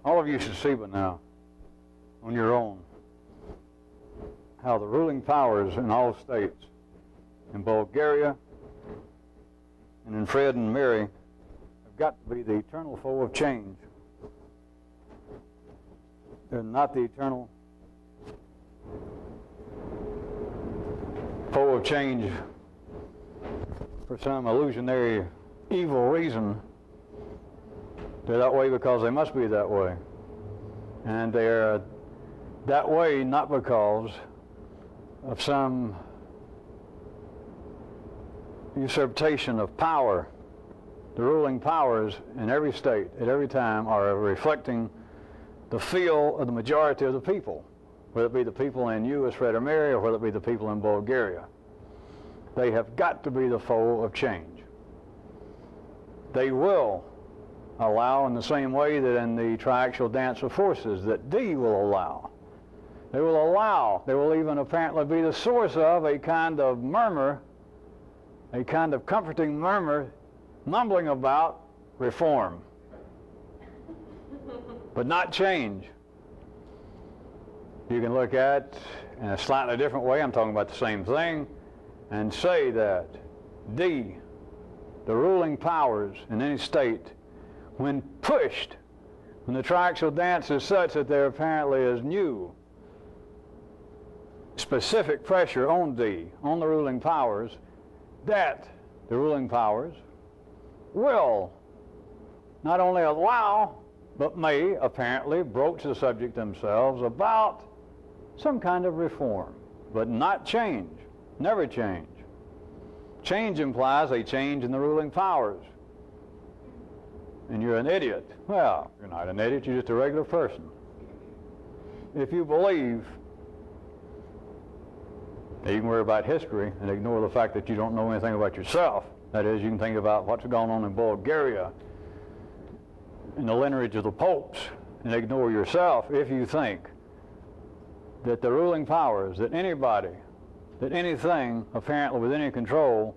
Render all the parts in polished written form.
All of you should see by now, on your own, how the ruling powers in all states, in Bulgaria and in Fred and Mary, have got to be the eternal foe of change. They're not the eternal foe of change for some illusionary evil reason. They're that way because they must be that way. And they're that way not because of some usurpation of power. The ruling powers in every state at every time are reflecting the feel of the majority of the people, whether it be the people in U.S. Fred or Mary, or whether it be the people in Bulgaria. They have got to be the foe of change. They will allow in the same way that in the triaxial dance of forces that D will allow. They will allow, they will even apparently be the source of a kind of murmur, a kind of comforting murmur, mumbling about reform, but not change. You can look at, in a slightly different way, I'm talking about the same thing, and say that D, the ruling powers in any state, when pushed, when the triaxial dance is such that there apparently is new specific pressure on D, on the ruling powers, that the ruling powers will not only allow, but may apparently broach the subject themselves about some kind of reform, but not change, never change. Change implies a change in the ruling powers. And you're an idiot. Well, you're not an idiot, you're just a regular person. If you believe that you can worry about history and ignore the fact that you don't know anything about yourself, that is, you can think about what's going on in Bulgaria, in the lineage of the popes, and ignore yourself if you think that the ruling powers, that anybody, that anything apparently with any control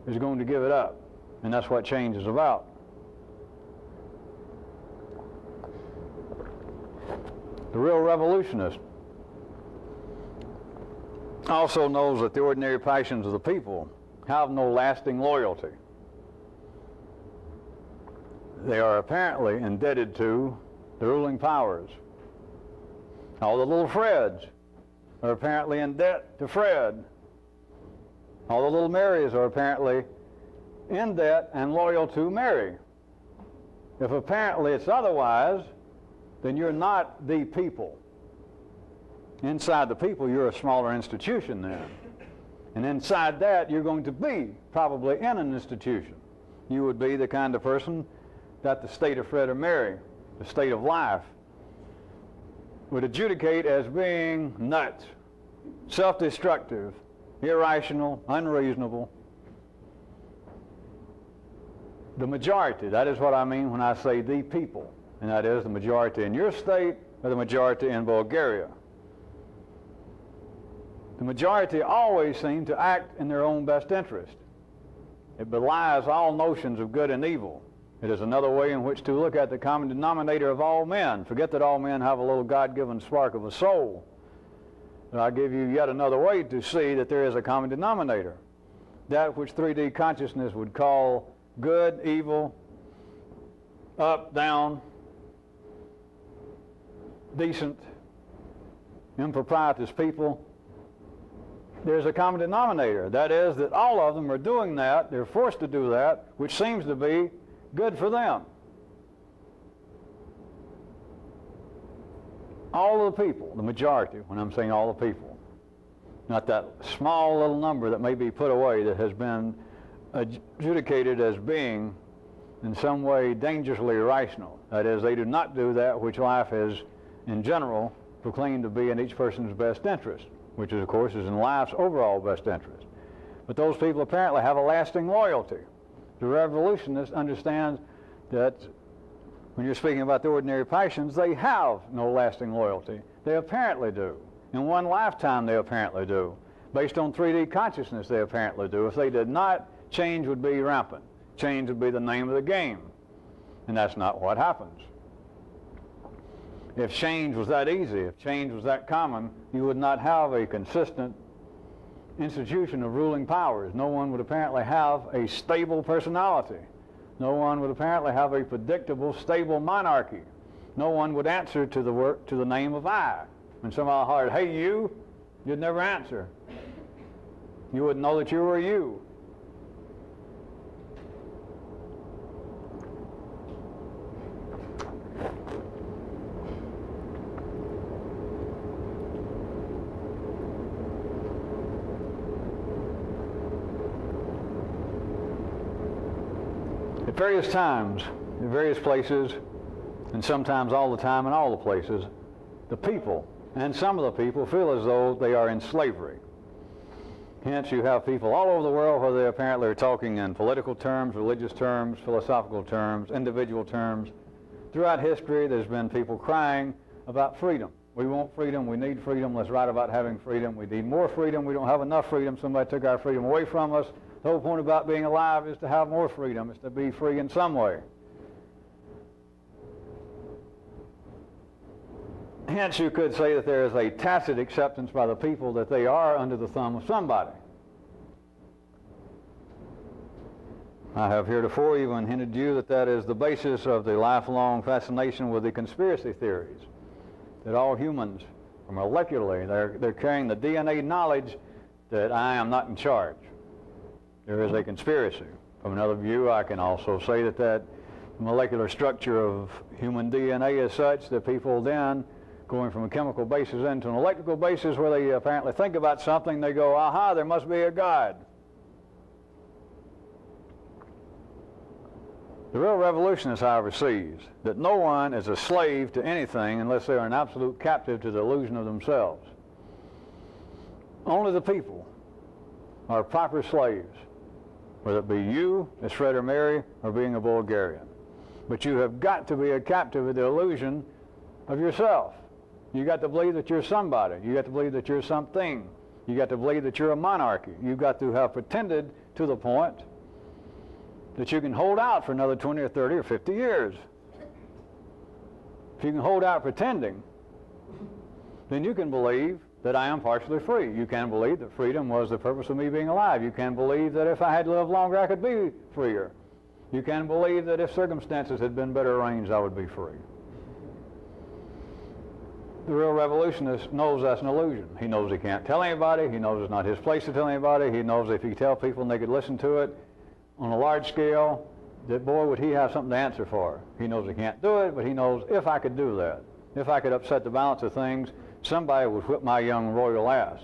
is going to give it up. And that's what change is about. The real revolutionist also knows that the ordinary passions of the people have no lasting loyalty. They are apparently indebted to the ruling powers. All the little Freds are apparently in debt to Fred. All the little Marys are apparently in debt and loyal to Mary. If apparently it's otherwise, then you're not the people. Inside the people, you're a smaller institution then. And inside that, you're going to be probably in an institution. You would be the kind of person that the state of Fred or Mary, the state of life, would adjudicate as being nuts, self-destructive, irrational, unreasonable. The majority, that is what I mean when I say the people, and that is the majority in your state or the majority in Bulgaria. The majority always seem to act in their own best interest. It belies all notions of good and evil. It is another way in which to look at the common denominator of all men. Forget that all men have a little God-given spark of a soul. And I'll give you yet another way to see that there is a common denominator. That which 3D consciousness would call good, evil, up, down, decent, improprietous people. There's a common denominator. That is that all of them are doing that. They're forced to do that, which seems to be good for them. All of the people, the majority, when I'm saying all the people, not that small little number that may be put away that has been adjudicated as being in some way dangerously irrational. That is, they do not do that which life is, in general, proclaimed to be in each person's best interest, which is, of course, is in life's overall best interest. But those people apparently have a lasting loyalty. The revolutionist understands that when you're speaking about the ordinary passions, they have no lasting loyalty. They apparently do. In one lifetime, they apparently do. Based on 3D consciousness, they apparently do. If they did not, change would be rampant. Change would be the name of the game. And that's not what happens. If change was that easy, if change was that common, you would not have a consistent institution of ruling powers. No one would apparently have a stable personality. No one would apparently have a predictable, stable monarchy. No one would answer to the name of I. When somebody hollered, "Hey, you," you'd never answer. You wouldn't know that you were you. At various times, in various places, and sometimes all the time in all the places, the people, and some of the people, feel as though they are in slavery. Hence, you have people all over the world where they apparently are talking in political terms, religious terms, philosophical terms, individual terms. Throughout history, there's been people crying about freedom. We want freedom. We need freedom. Let's write about having freedom. We need more freedom. We don't have enough freedom. Somebody took our freedom away from us. The whole point about being alive is to have more freedom. It's to be free in some way. Hence, you could say that there is a tacit acceptance by the people that they are under the thumb of somebody. I have heretofore even hinted to you that that is the basis of the lifelong fascination with the conspiracy theories, that all humans, molecularly, they're carrying the DNA knowledge that I am not in charge. There is a conspiracy. From another view, I can also say that the molecular structure of human DNA is such that people then, going from a chemical basis into an electrical basis where they apparently think about something, they go, aha, there must be a God. The real revolutionist, however, sees that no one is a slave to anything unless they are an absolute captive to the illusion of themselves. Only the people are proper slaves, whether it be you, as Fred or Mary, or being a Bulgarian. But you have got to be a captive of the illusion of yourself. You got to believe that you're somebody. You got to believe that you're something. You got to believe that you're a monarchy. You've got to have pretended to the point that you can hold out for another 20 or 30 or 50 years. If you can hold out pretending, then you can believe that I am partially free. You can believe that freedom was the purpose of me being alive. You can believe that if I had lived longer, I could be freer. You can believe that if circumstances had been better arranged, I would be free. The real revolutionist knows that's an illusion. He knows he can't tell anybody. He knows it's not his place to tell anybody. He knows if he tell people and they could listen to it on a large scale, that boy, would he have something to answer for. He knows he can't do it, but he knows if I could do that, if I could upset the balance of things, somebody would whip my young royal ass.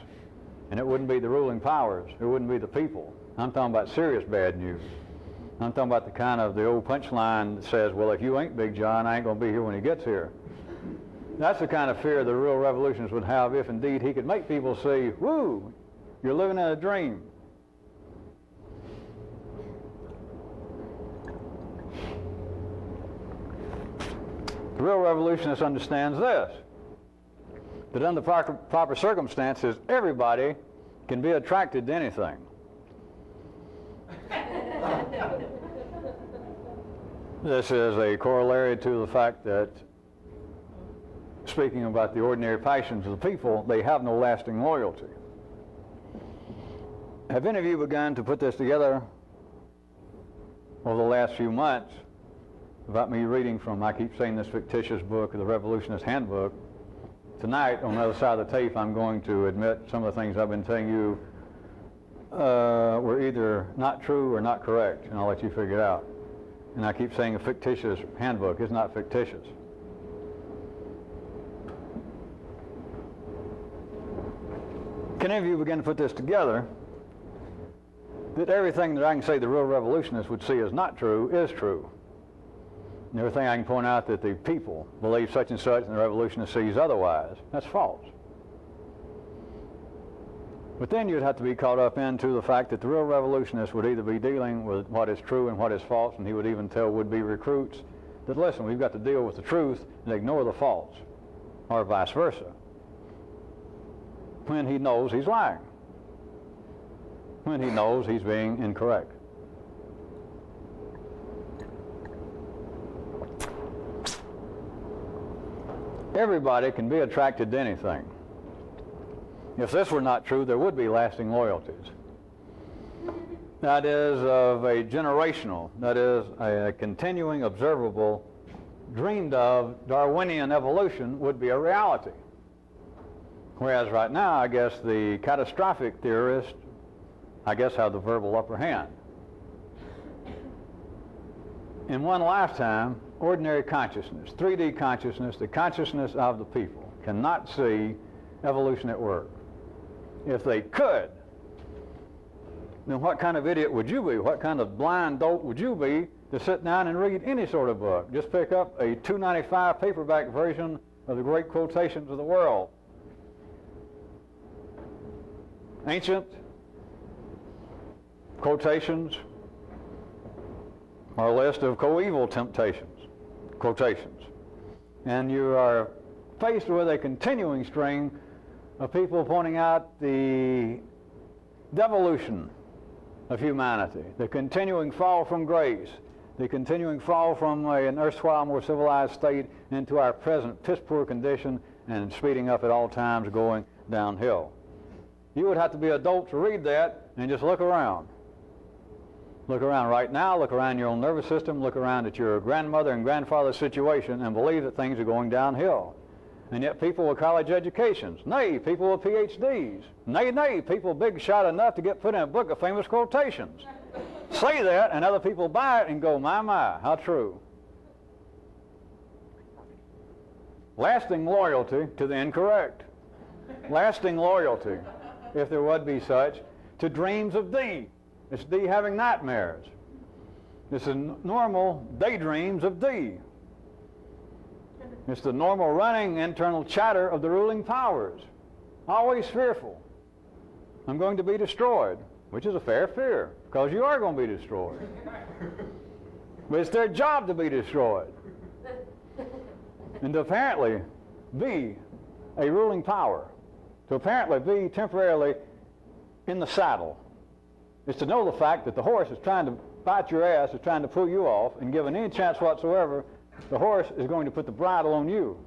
And it wouldn't be the ruling powers. It wouldn't be the people. I'm talking about serious bad news. I'm talking about the kind of the old punchline that says, well, if you ain't Big John, I ain't going to be here when he gets here. That's the kind of fear the real revolutionists would have if indeed he could make people see, woo, you're living in a dream. The real revolutionist understands this, that under proper circumstances, everybody can be attracted to anything. This is a corollary to the fact that, speaking about the ordinary passions of the people, they have no lasting loyalty. Have any of you begun to put this together over the last few months about me reading from, I keep saying this fictitious book, the Revolutionist Handbook? Tonight, on the other side of the tape, I'm going to admit some of the things I've been telling you were either not true or not correct, and I'll let you figure it out. And I keep saying a fictitious handbook. It's not fictitious. Can any of you begin to put this together, that everything that I can say the real revolutionists would see as not true is true? And everything I can point out that the people believe such and such and the revolutionist sees otherwise, that's false. But then you'd have to be caught up into the fact that the real revolutionist would either be dealing with what is true and what is false, and he would even tell would-be recruits that, listen, we've got to deal with the truth and ignore the false, or vice versa, when he knows he's lying, when he knows he's being incorrect. Everybody can be attracted to anything. If this were not true, there would be lasting loyalties. That is of a generational, that is a continuing, observable, dreamed of Darwinian evolution would be a reality. Whereas right now, I guess the catastrophic theorists, have the verbal upper hand. In one lifetime, ordinary consciousness, 3D consciousness, the consciousness of the people, cannot see evolution at work. If they could, then what kind of idiot would you be? What kind of blind dope would you be to sit down and read any sort of book? Just pick up a $2.95 paperback version of the great quotations of the world. Ancient quotations, or a list of coeval temptations, quotations. And you are faced with a continuing string of people pointing out the devolution of humanity, the continuing fall from grace, the continuing fall from an erstwhile more civilized state into our present piss-poor condition and speeding up at all times going downhill. You would have to be a dope to read that and just look around. Look around right now, look around your own nervous system, look around at your grandmother and grandfather's situation and believe that things are going downhill. And yet people with college educations, nay, people with PhDs, nay, people big shot enough to get put in a book of famous quotations. Say that and other people buy it and go, my, how true. Lasting loyalty to the incorrect. Lasting loyalty, if there would be such, to dreams of thee. It's thee having nightmares. This is normal daydreams of thee. It's the normal running internal chatter of the ruling powers. Always fearful. I'm going to be destroyed, which is a fair fear, because you are going to be destroyed. But it's their job to be destroyed. And to apparently be a ruling power, to apparently be temporarily in the saddle, is to know the fact that the horse is trying to bite your ass, is trying to pull you off, and given any chance whatsoever, the horse is going to put the bridle on you.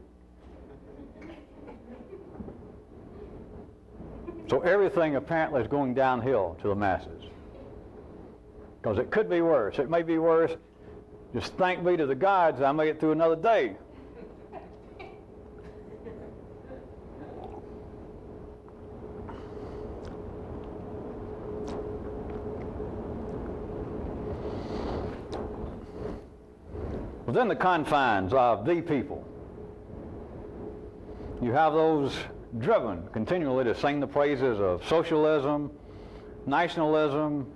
So everything apparently is going downhill to the masses. Because it could be worse. It may be worse. Just thank be to the gods I made it through another day. Within the confines of the people, you have those driven continually to sing the praises of socialism, nationalism,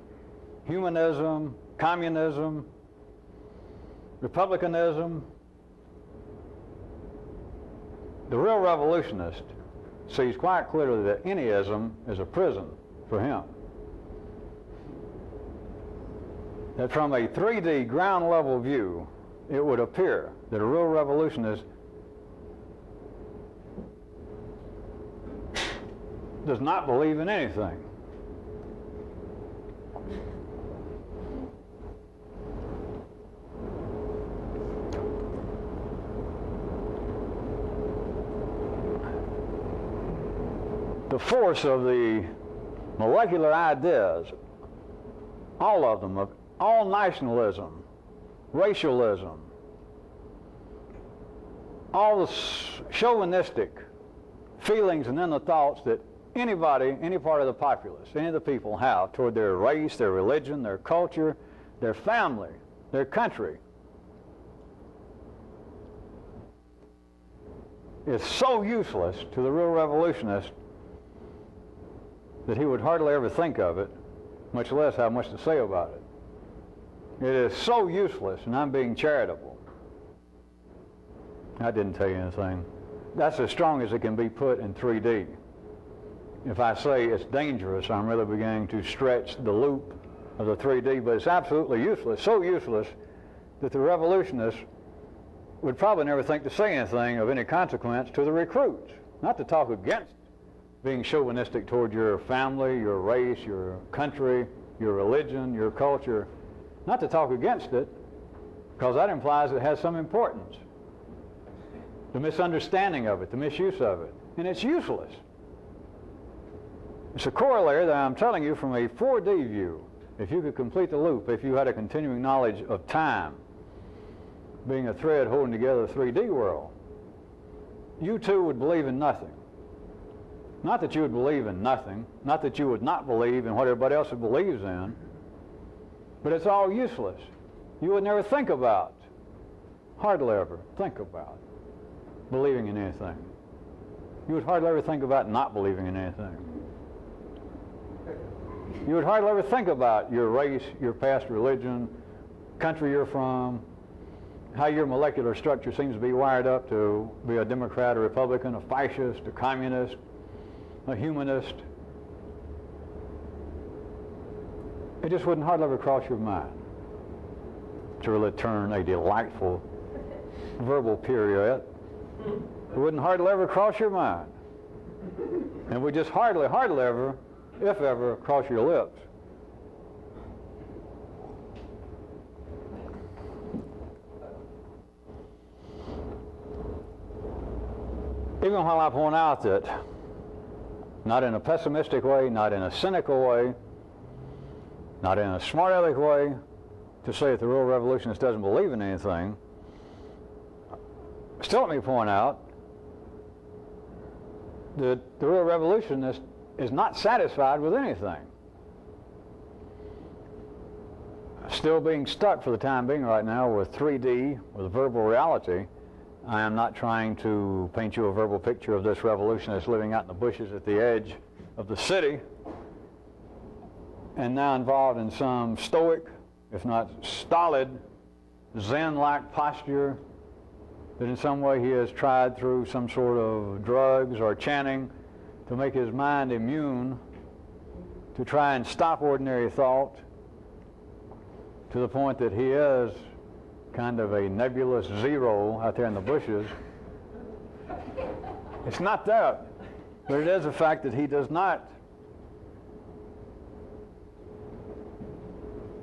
humanism, communism, republicanism. The real revolutionist sees quite clearly that any ism is a prison for him. That from a 3D ground level view, it would appear that a real revolutionist does not believe in anything. The force of the molecular ideas, all of them, of all nationalism, racialism, all the chauvinistic feelings and then the thoughts that anybody, any part of the populace, any of the people have toward their race, their religion, their culture, their family, their country, is so useless to the real revolutionist that he would hardly ever think of it, much less have much to say about it. It is so useless, and I'm being charitable. I didn't tell you anything. That's as strong as it can be put in 3D. If I say it's dangerous, I'm really beginning to stretch the loop of the 3D, but it's absolutely useless, so useless that the revolutionists would probably never think to say anything of any consequence to the recruits, not to talk against being chauvinistic toward your family, your race, your country, your religion, your culture, not to talk against it, because that implies it has some importance. the misunderstanding of it, the misuse of it. And it's useless. It's a corollary that I'm telling you from a 4D view. If you could complete the loop, if you had a continuing knowledge of time, being a thread holding together the 3D world, you too would believe in nothing. Not that you would believe in nothing, not that you would not believe in what everybody else believes in, but it's all useless. You would never think about, hardly ever think about, believing in anything. You would hardly ever think about not believing in anything. You would hardly ever think about your race, your past religion, country you're from, how your molecular structure seems to be wired up to be a Democrat, a Republican, a fascist, a communist, a humanist. It just wouldn't hardly ever cross your mind to really turn a delightful verbal pirouette. It wouldn't hardly ever cross your mind. And would just hardly ever, if ever, cross your lips. Even while I point out that, not in a pessimistic way, not in a cynical way, not in a smart aleck way, to say that the real revolutionist doesn't believe in anything, still let me point out that the real revolutionist is not satisfied with anything. Still being stuck for the time being right now with 3D, with verbal reality, I am not trying to paint you a verbal picture of this revolutionist living out in the bushes at the edge of the city and now involved in some stoic, if not stolid, Zen-like posture that in some way he has tried through some sort of drugs or chanting to make his mind immune to try and stop ordinary thought to the point that he is kind of a nebulous zero out there in the bushes. It's not that, but it is the fact that he does not,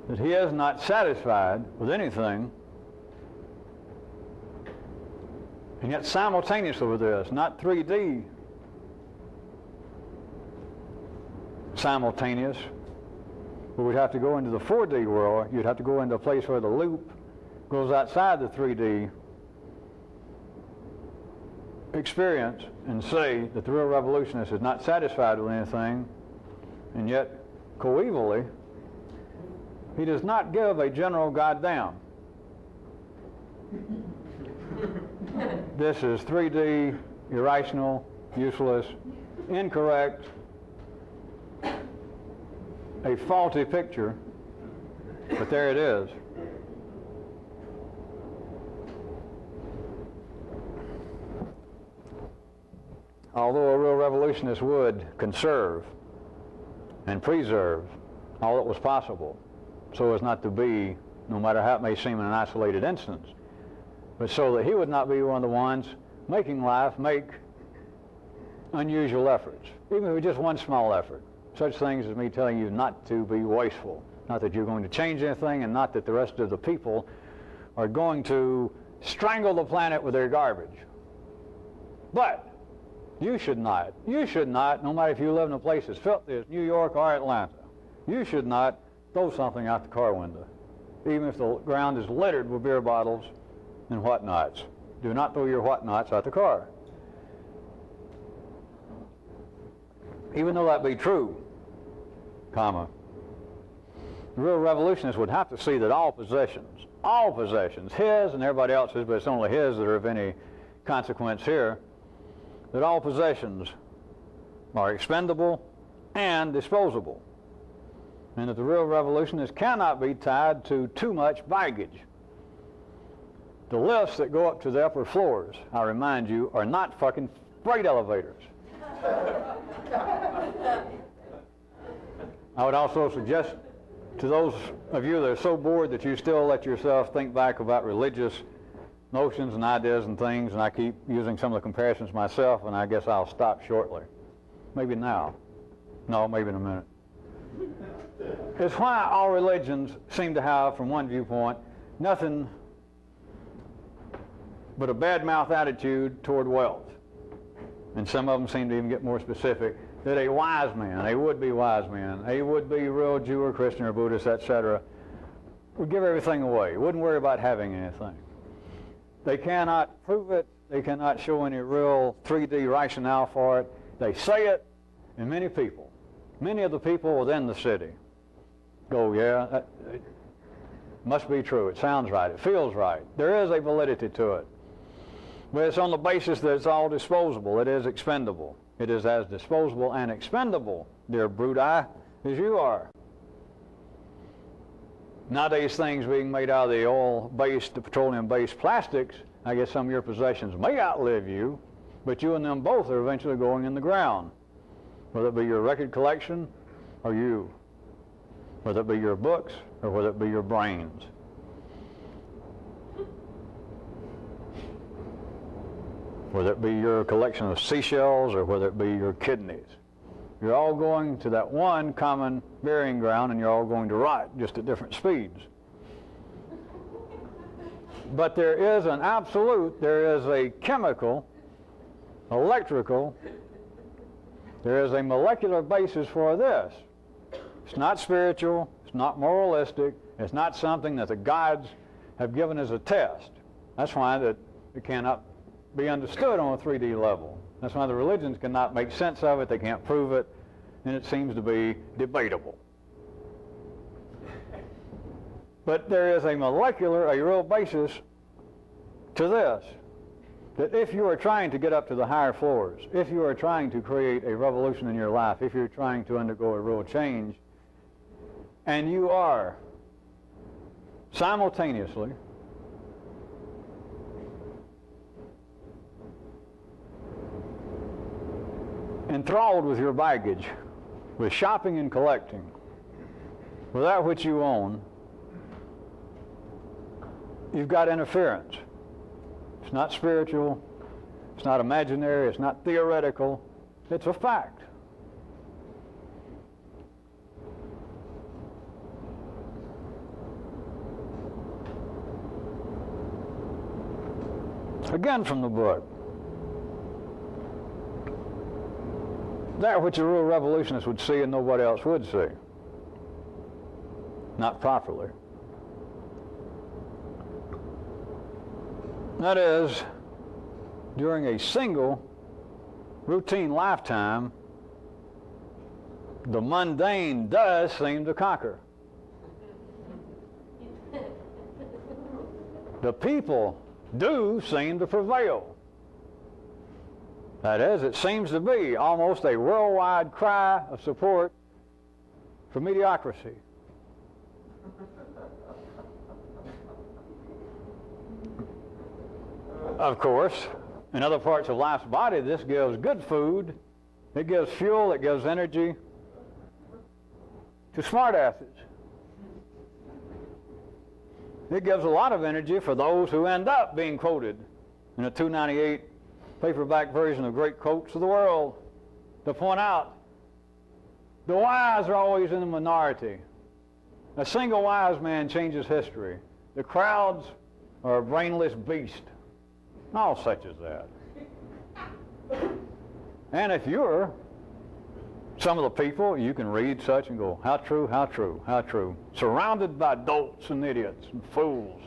that he is not satisfied with anything, and yet simultaneously with this, not 3D simultaneous, but we'd have to go into the 4D world. You'd have to go into a place where the loop goes outside the 3D experience and say that the real revolutionist is not satisfied with anything, and yet coevally he does not give a general goddamn. This is 3D, irrational, useless, incorrect, a faulty picture, but there it is. Although a real revolutionist would conserve and preserve all that was possible, so as not to be, no matter how it may seem in an isolated instance, but so that he would not be one of the ones making life make unusual efforts, even if it was just one small effort. Such things as me telling you not to be wasteful, not that you're going to change anything, and not that the rest of the people are going to strangle the planet with their garbage. But you should not, no matter if you live in a place as filthy as New York or Atlanta, you should not throw something out the car window, even if the ground is littered with beer bottles and whatnots. Do not throw your whatnots out the car. Even though that be true, comma, the real revolutionist would have to see that all possessions, his and everybody else's, but it's only his that are of any consequence here, that all possessions are expendable and disposable, and that the real revolutionist cannot be tied to too much baggage. The lifts that go up to the upper floors, I remind you, are not fucking freight elevators. I would also suggest to those of you that are so bored that you still let yourself think back about religious notions and ideas and things, and I keep using some of the comparisons myself, and I guess I'll stop shortly. Maybe now. No, maybe in a minute. It's why all religions seem to have, from one viewpoint, nothing but a bad mouth attitude toward wealth. And some of them seem to even get more specific, that a wise man, a would-be wise man, a would-be real Jew or Christian or Buddhist, etc., would give everything away, wouldn't worry about having anything. They cannot prove it. They cannot show any real 3D rationale for it. They say it, and many of the people within the city go, yeah, that must be true. It sounds right. It feels right. There is a validity to it. But it's on the basis that it's all disposable. It is expendable. It is as disposable and expendable, dear brute eye, as you are. Nowadays, things being made out of the oil-based, the petroleum-based plastics, I guess some of your possessions may outlive you, but you and them both are eventually going in the ground. Whether it be your record collection or you. Whether it be your books or whether it be your brains. Whether it be your collection of seashells or whether it be your kidneys. You're all going to that one common burying ground, and you're all going to rot, just at different speeds. But there is an absolute, there is a chemical, electrical, there is a molecular basis for this. It's not spiritual, it's not moralistic, it's not something that the gods have given as a test. That's why that it cannot be understood on a 3D level. That's why the religions cannot make sense of it, they can't prove it, and it seems to be debatable. But there is a molecular, a real basis to this, that if you are trying to get up to the higher floors, if you are trying to create a revolution in your life, if you're trying to undergo a real change, and you are simultaneously enthralled with your baggage, with shopping and collecting, with that which you own, you've got interference. It's not spiritual, it's not imaginary, it's not theoretical, it's a fact. Again from the book. That which a real revolutionist would see and nobody else would see. Not properly. That is, during a single routine lifetime, the mundane does seem to conquer. The people do seem to prevail. That is, it seems to be almost a worldwide cry of support for mediocrity. Of course, in other parts of life's body, this gives good food, it gives fuel, it gives energy to smartasses. It gives a lot of energy for those who end up being quoted in a 298 paperback version of Great Quotes of the World to point out the wise are always in the minority. A single wise man changes history. The crowds are a brainless beast. All such as that. And if you're some of the people, you can read such and go, how true, how true, how true. Surrounded by dolts and idiots and fools.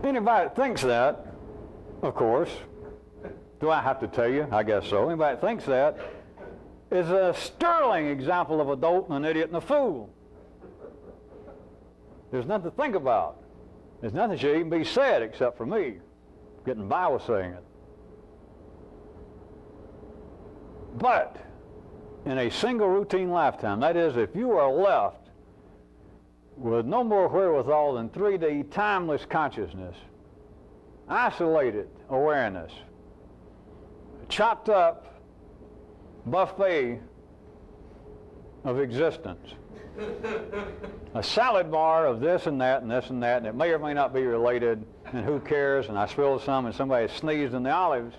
Anybody that thinks that, of course, do I have to tell you? I guess so. Anybody that thinks that is a sterling example of a dolt and an idiot and a fool. There's nothing to think about. There's nothing that should even be said except for me getting by with saying it. But in a single routine lifetime, that is, if you are left with no more wherewithal than 3D timeless consciousness, isolated awareness, chopped up buffet of existence, a salad bar of this and that and this and that, and it may or may not be related, and who cares, and I spilled some and somebody sneezed in the olives.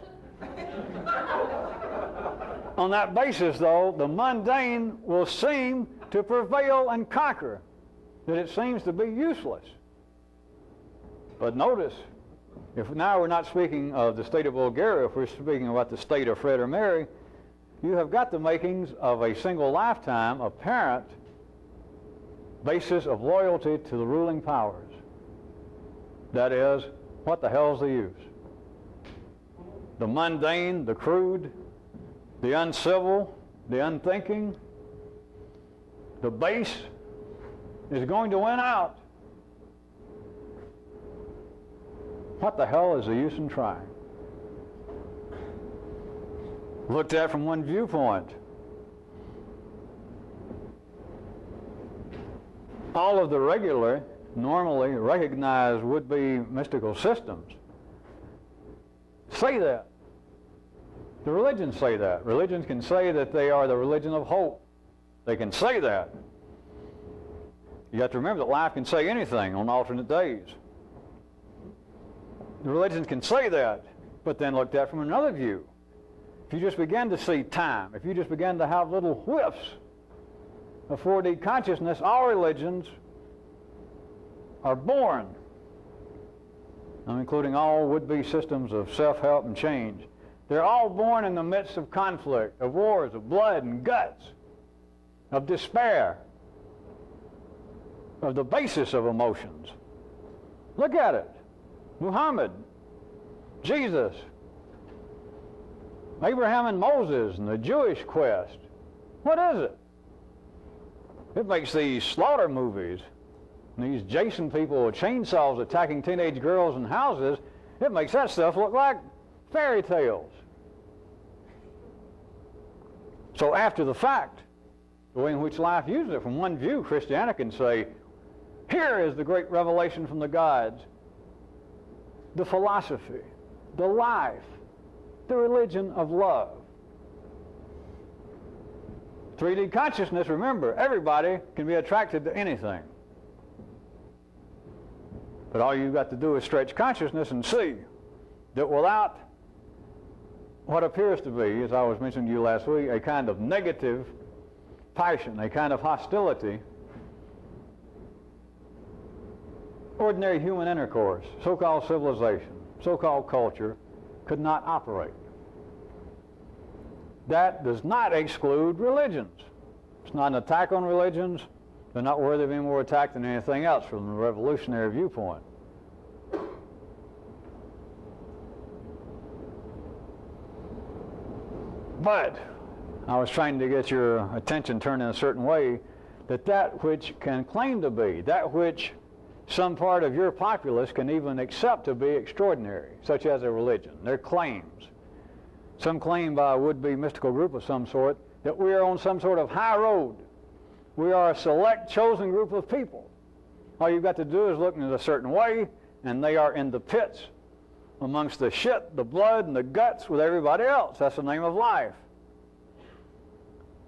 On that basis, though, the mundane will seem to prevail and conquer, that it seems to be useless. But notice, if now we're not speaking of the state of Bulgaria, if we're speaking about the state of Fred or Mary, you have got the makings of a single lifetime apparent basis of loyalty to the ruling powers. That is, what the hell's the use? The mundane, the crude, the uncivil, the unthinking, the base is going to win out. What the hell is the use in trying? Looked at from one viewpoint, all of the regular, normally recognized would-be mystical systems say that. The religions say that. Religions can say that they are the religion of hope. They can say that. You have to remember that life can say anything on alternate days. The religions can say that, but then looked at from another view. If you just begin to see time, if you just begin to have little whiffs of 4D consciousness, all religions are born. I'm including all would-be systems of self-help and change. They're all born in the midst of conflict, of wars, of blood and guts, of despair, of the basis of emotions. Look at it. Muhammad, Jesus, Abraham and Moses, and the Jewish quest. What is it? It makes these slaughter movies, these Jason people with chainsaws attacking teenage girls in houses, it makes that stuff look like fairy tales. So after the fact, the way in which life uses it, from one view, Christianity can say, here is the great revelation from the gods, the philosophy, the life, the religion of love. 3D consciousness, remember, everybody can be attracted to anything. But all you've got to do is stretch consciousness and see that without what appears to be, as I was mentioning to you last week, a kind of negative passion, a kind of hostility, ordinary human intercourse, so-called civilization, so-called culture, could not operate. That does not exclude religions. It's not an attack on religions. They're not worthy of being more attacked than anything else from the revolutionary viewpoint. But I was trying to get your attention turned in a certain way, that which can claim to be, that which some part of your populace can even accept to be extraordinary, such as a religion, their claims. Some claim by a would-be mystical group of some sort that we are on some sort of high road. We are a select, chosen group of people. All you've got to do is look in a certain way, and they are in the pits amongst the shit, the blood, and the guts with everybody else. That's the name of life.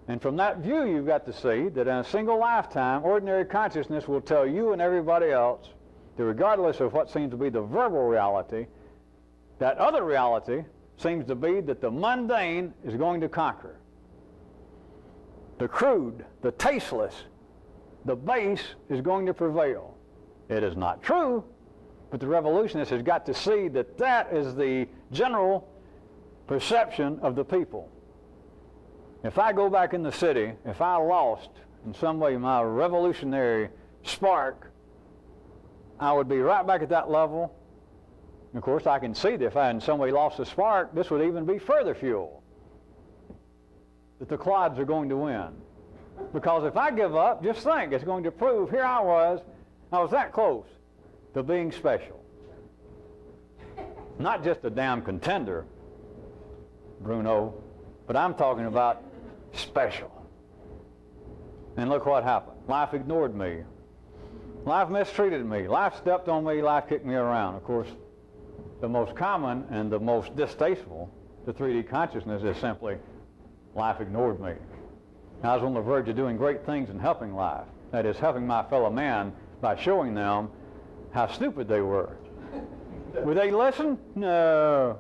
And from that view, you've got to see that in a single lifetime, ordinary consciousness will tell you and everybody else that regardless of what seems to be the verbal reality, that other reality seems to be that the mundane is going to conquer. The crude, the tasteless, the base is going to prevail. It is not true, but the revolutionist has got to see that that is the general perception of the people. If I go back in the city, if I lost in some way my revolutionary spark, I would be right back at that level. And of course, I can see that if I in some way lost the spark, this would even be further fuel that the clods are going to win. Because if I give up, just think, it's going to prove here I was that close to being special. Not just a damn contender, Bruno, but I'm talking about special. And look what happened. Life ignored me. Life mistreated me. Life stepped on me. Life kicked me around. Of course, the most common and the most distasteful to 3D consciousness is simply, life ignored me. I was on the verge of doing great things and helping life. That is, helping my fellow man by showing them how stupid they were. Would they listen? No.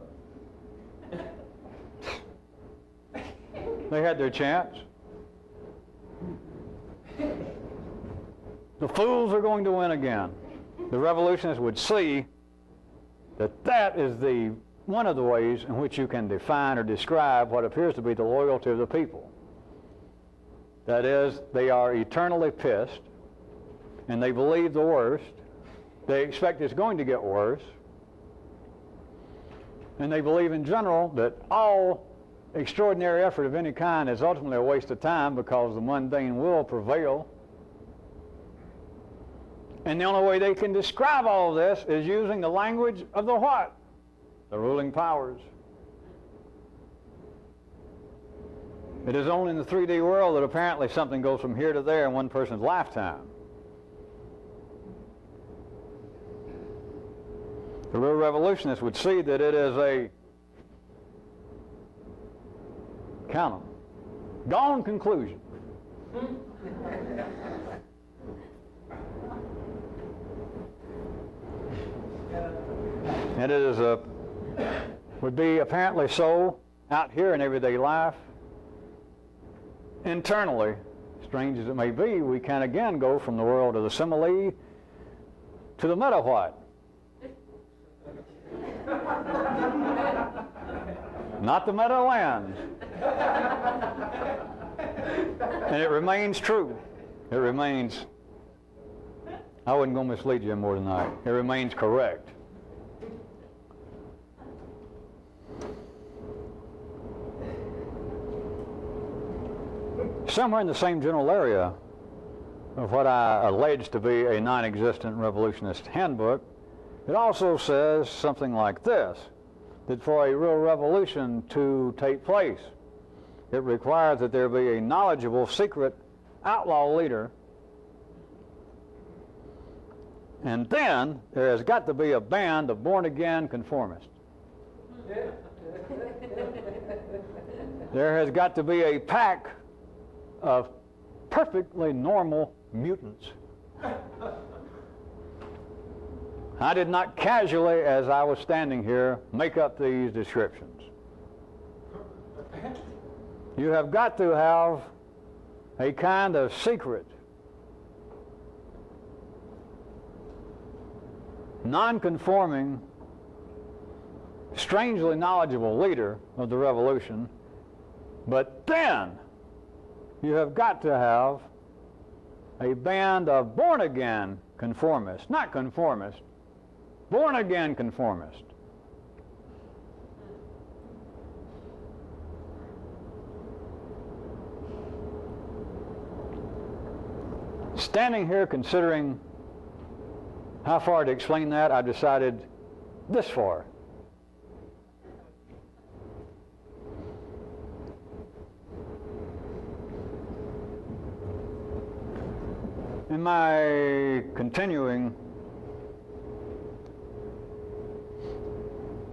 They had their chance. The fools are going to win again. The revolutionists would see that that is one of the ways in which you can define or describe what appears to be the loyalty of the people. That is, they are eternally pissed, and they believe the worst. They expect it's going to get worse. And they believe in general that all extraordinary effort of any kind is ultimately a waste of time because the mundane will prevail. And the only way they can describe all of this is using the language of the what? The ruling powers. It is only in the 3D world that apparently something goes from here to there in one person's lifetime. The real revolutionists would see that it is a count 'em, gone conclusion. And it is would be apparently so out here in everyday life. Internally, strange as it may be, we can again go from the world of the simile to the meta what? Not the meta lens. And it remains true. It remains, I wasn't going to mislead you more tonight. It remains correct. Somewhere in the same general area of what I allege to be a non-existent revolutionist handbook, it also says something like this, that for a real revolution to take place, it requires that there be a knowledgeable, secret outlaw leader, and then there has got to be a band of born-again conformists. There has got to be a pack of perfectly normal mutants. I did not casually, as I was standing here, make up these descriptions. You have got to have a kind of secret, non-conforming, strangely knowledgeable leader of the revolution, but then you have got to have a band of born-again conformists, not conformists, born-again conformists. Standing here considering how far to explain that, I've decided this far. In my continuing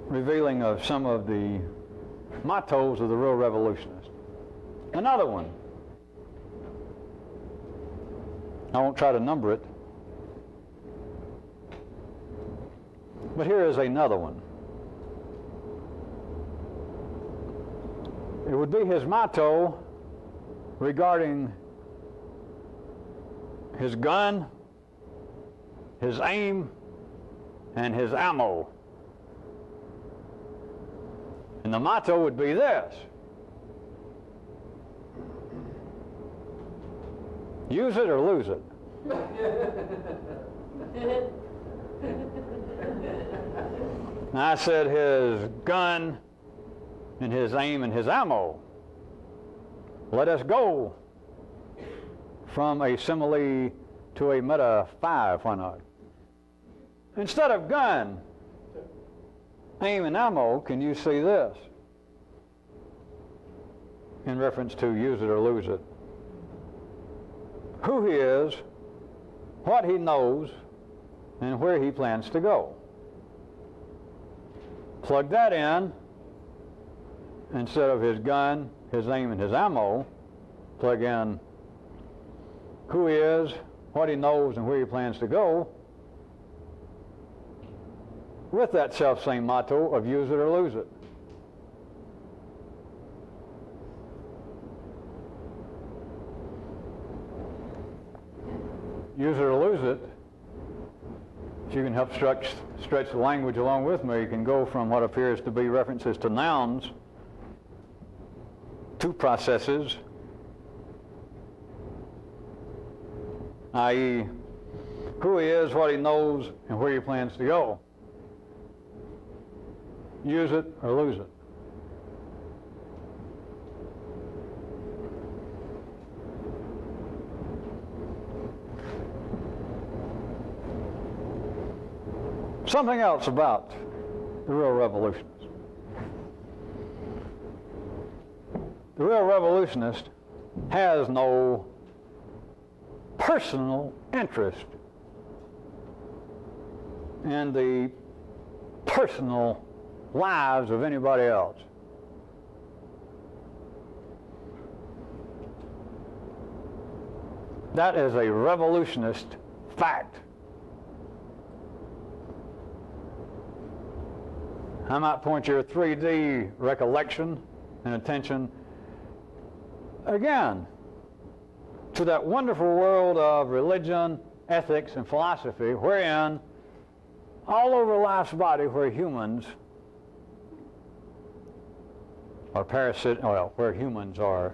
revealing of some of the mottos of the real revolutionists, another one. I won't try to number it, but here is another one. It would be his motto regarding his gun, his aim, and his ammo. And the motto would be this: use it or lose it. And I said his gun and his aim and his ammo. Let us go from a simile to a meta 5, why not? Instead of gun, aim, and ammo, can you see this? In reference to use it or lose it. Who he is, what he knows, and where he plans to go. Plug that in. Instead of his gun, his aim, and his ammo, plug in who he is, what he knows, and where he plans to go, with that self-same motto of use it or lose it. use it or lose it. If you can help stretch the language along with me, you can go from what appears to be references to nouns to processes, i.e., who he is, what he knows, and where he plans to go. Use it or lose it. Something else about the real revolutionist. The real revolutionist has no personal interest in the personal lives of anybody else. That is a revolutionist fact. I might point your 3D recollection and attention again to that wonderful world of religion, ethics, and philosophy, wherein all over life's body where humans are where humans are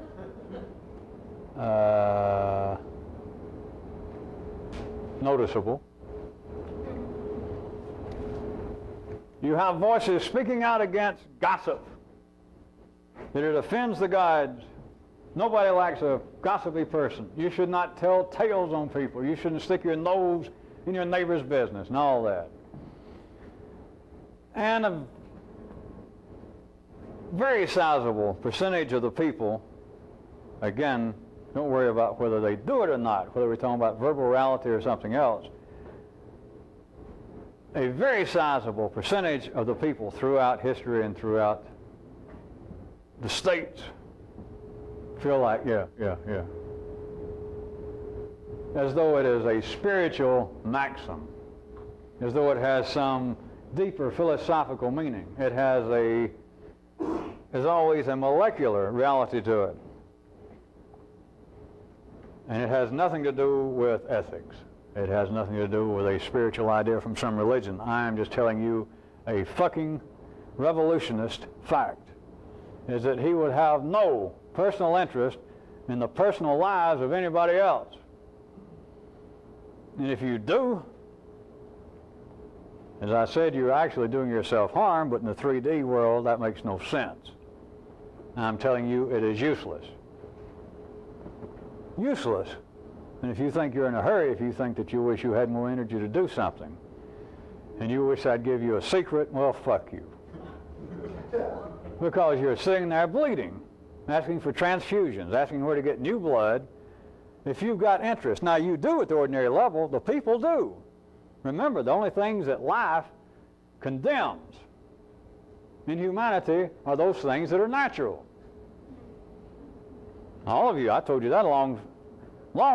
noticeable, you have voices speaking out against gossip, that it offends the gods. Nobody likes a gossipy person. You should not tell tales on people. You shouldn't stick your nose in your neighbor's business and all that. And a very sizable percentage of the people, again, don't worry about whether they do it or not, whether we're talking about verbal reality or something else. A very sizable percentage of the people throughout history and throughout the states feel like, yeah. As though it is a spiritual maxim, as though it has some deeper philosophical meaning. It has there's always a molecular reality to it. And it has nothing to do with ethics. It has nothing to do with a spiritual idea from some religion. I am just telling you a fucking revolutionist fact, is that he would have no personal interest in the personal lives of anybody else. And if you do, as I said, you're actually doing yourself harm, but in the 3D world, that makes no sense. I'm telling you, it is useless. Useless. And if you think you're in a hurry, if you think that you wish you had more energy to do something, and you wish I'd give you a secret, well, fuck you. Because you're sitting there bleeding, asking for transfusions, asking where to get new blood. If you've got interest, now you do at the ordinary level, the people do. Remember, the only things that life condemns in humanity are those things that are natural. All of you, I told you that a long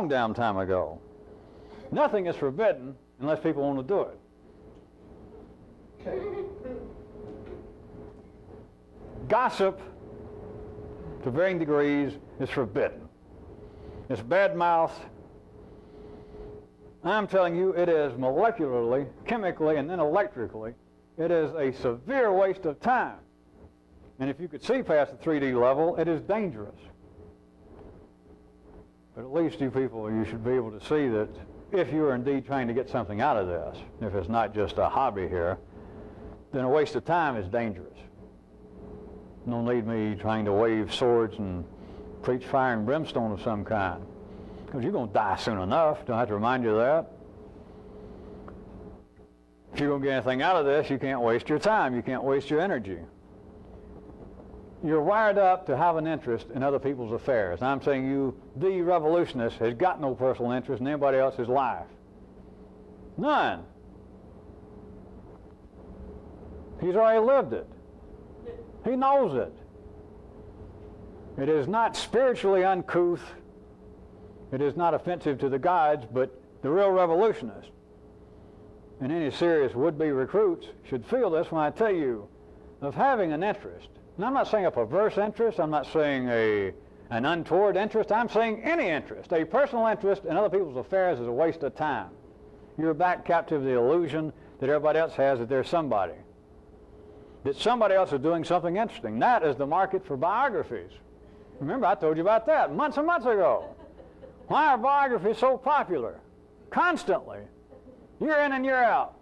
damn time ago. Nothing is forbidden unless people want to do it. Okay. Gossip, to varying degrees, is forbidden. It's bad mouth. I'm telling you, it is molecularly, chemically, and then electrically, it is a severe waste of time. And if you could see past the 3D level, it is dangerous. But at least you people, you should be able to see that if you are indeed trying to get something out of this, if it's not just a hobby here, then a waste of time is dangerous. No need me trying to wave swords and preach fire and brimstone of some kind, because you're going to die soon enough. Don't I have to remind you of that? If you're going to get anything out of this, you can't waste your time. You can't waste your energy. You're wired up to have an interest in other people's affairs. I'm saying you, the revolutionist, has got no personal interest in anybody else's life. None. He's already lived it. He knows it. It is not spiritually uncouth. It is not offensive to the gods, but the real revolutionist and any serious would-be recruits should feel this when I tell you of having an interest. And I'm not saying a perverse interest. I'm not saying An untoward interest, I'm saying any interest. A personal interest in other people's affairs is a waste of time. You're back captive to the illusion that everybody else has that there's somebody. That somebody else is doing something interesting. That is the market for biographies. Remember, I told you about that months and months ago. Why are biographies so popular? Constantly. Year in and year out.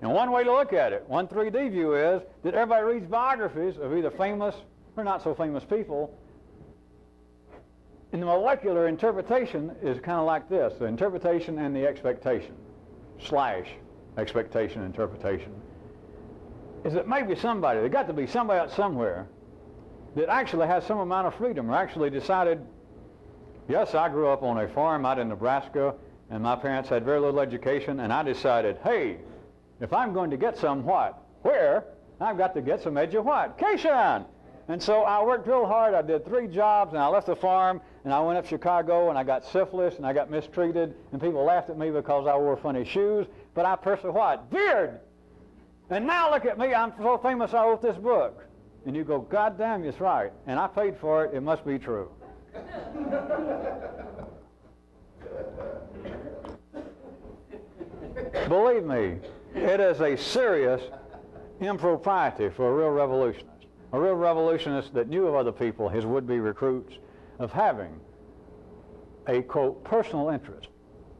And one way to look at it, one 3D view is that everybody reads biographies of either famous or not so famous people. And the molecular interpretation is kind of like this, the interpretation and the expectation, / expectation interpretation, is that maybe somebody, there's got to be somebody out somewhere that actually has some amount of freedom or actually decided, yes, I grew up on a farm out in Nebraska and my parents had very little education, and I decided, hey, if I'm going to get some where, I've got to get some education. And so I worked real hard. I did 3 jobs, and I left the farm, and I went up Chicago, and I got syphilis, and I got mistreated, and people laughed at me because I wore funny shoes, but I persevered. And now look at me. I'm so famous I wrote this book. And you go, God damn, it's right. And I paid for it. It must be true. Believe me, it is a serious impropriety for a real revolutionist. A real revolutionist that knew of other people, his would-be recruits, of having a, quote, personal interest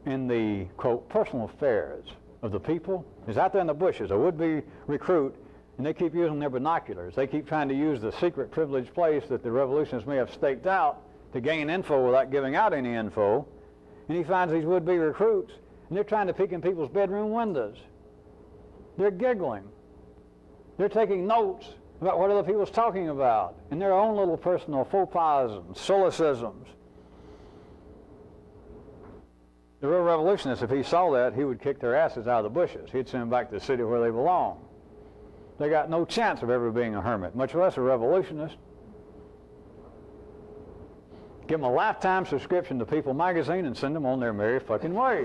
in the, quote, personal affairs of the people. Is out there in the bushes, a would-be recruit, and they keep using their binoculars. They keep trying to use the secret privileged place that the revolutionists may have staked out to gain info without giving out any info. And he finds these would-be recruits, and they're trying to peek in people's bedroom windows. They're giggling. They're taking notes about what other people's talking about and their own little personal faux pas and solecisms. The real revolutionists, if he saw that, he would kick their asses out of the bushes. He'd send them back to the city where they belong. They got no chance of ever being a hermit, much less a revolutionist. Give them a lifetime subscription to People magazine and send them on their merry fucking way.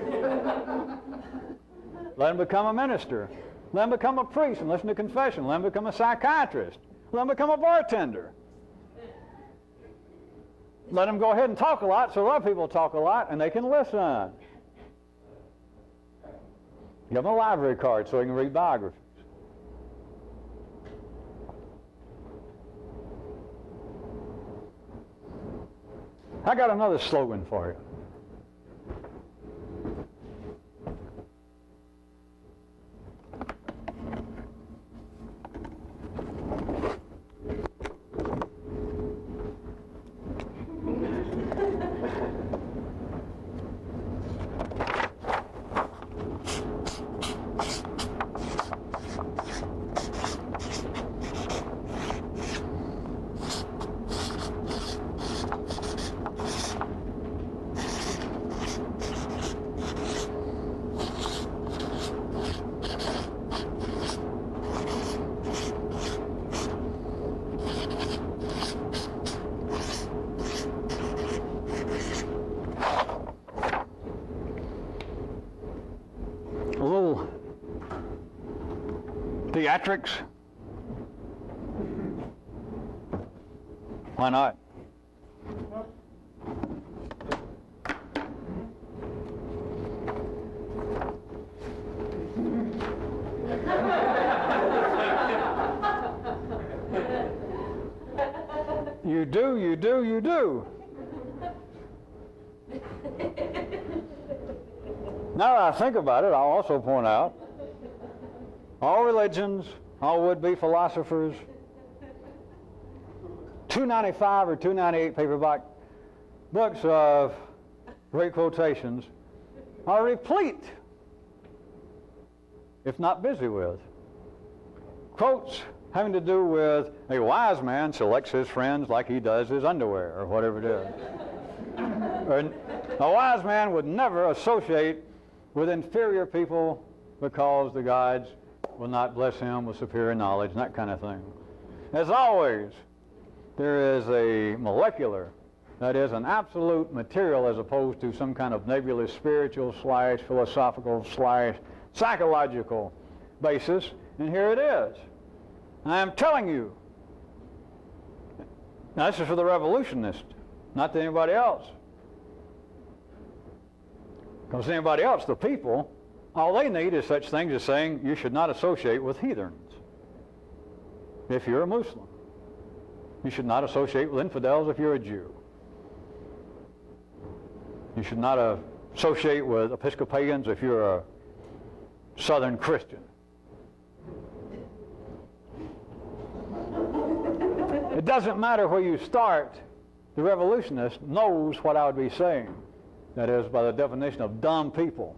Let them become a minister. Let them become a priest and listen to confession. Let them become a psychiatrist. Let them become a bartender. Let them go ahead and talk a lot so other people talk a lot and they can listen. Give them a library card so they can read biographies. I got another slogan for you. Theatrics? Why not? You do, you do, you do. Now that I think about it, I'll also point out all religions, all would-be philosophers, 295 or 298 paperback books of great quotations are replete, if not busy with, quotes having to do with a wise man selects his friends like he does his underwear or whatever it is. A wise man would never associate with inferior people because the gods will not bless him with superior knowledge and that kind of thing. As always, there is a molecular, that is an absolute material as opposed to some kind of nebulous spiritual / philosophical / psychological basis, and here it is. I am telling you, Now, this is for the revolutionists, not to anybody else. Because anybody else, the people, all they need is such things as saying you should not associate with heathens. If you're a Muslim, you should not associate with infidels if you're a Jew. You should not associate with Episcopalians if you're a Southern Christian. It doesn't matter where you start. The revolutionist knows what I would be saying. That is, by the definition of dumb people.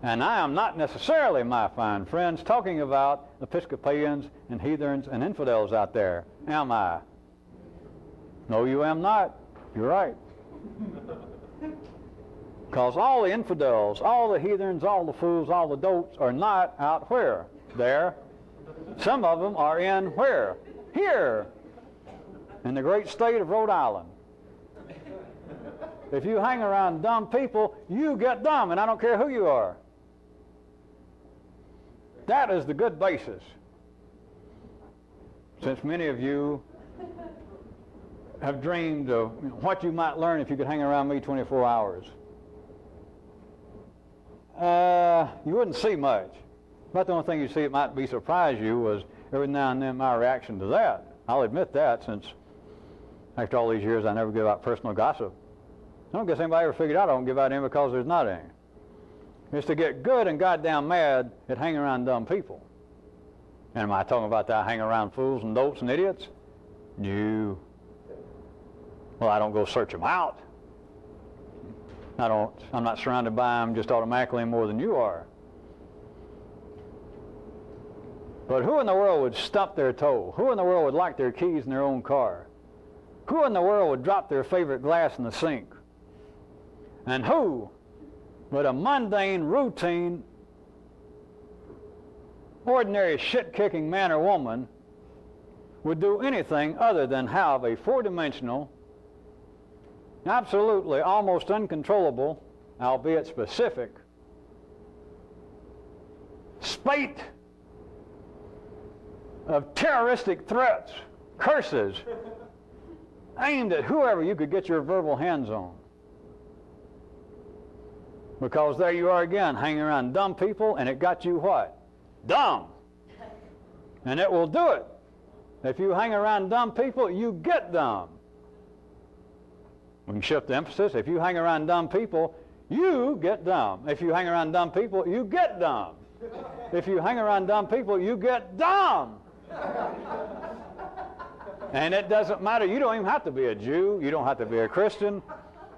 And I am not necessarily, my fine friends, talking about Episcopalians and heathens and infidels out there, am I? No, you am not. You're right. Because all the infidels, all the heathens, all the fools, all the dopes are not out where? There. Some of them are in where? Here. In the great state of Rhode Island. If you hang around dumb people, you get dumb, and I don't care who you are. That is the good basis. Since many of you have dreamed of what you might learn if you could hang around me 24 hours. You wouldn't see much. But the only thing you see that might surprise you was every now and then my reaction to that. I'll admit that, since after all these years I never give out personal gossip. I don't guess anybody ever figured out I don't give out any because there's not any. It's to get good and goddamn mad at hanging around dumb people. And am I talking about that hanging around fools and dopes and idiots? No. Well, I don't go search them out. I'm not surrounded by them just automatically any more than you are. But who in the world would stump their toe? Who in the world would lock their keys in their own car? Who in the world would drop their favorite glass in the sink? And who but a mundane, routine, ordinary shit-kicking man or woman would do anything other than have a four-dimensional, absolutely almost uncontrollable, albeit specific, spate of terroristic threats, curses, aimed at whoever you could get your verbal hands on. Because there you are again, hanging around dumb people, and it got you what? Dumb. And it will do it. If you hang around dumb people, you get dumb. We can shift the emphasis. If you hang around dumb people, you get dumb. If you hang around dumb people, you get dumb. If you hang around dumb people, you get dumb. And it doesn't matter. You don't even have to be a Jew. You don't have to be a Christian.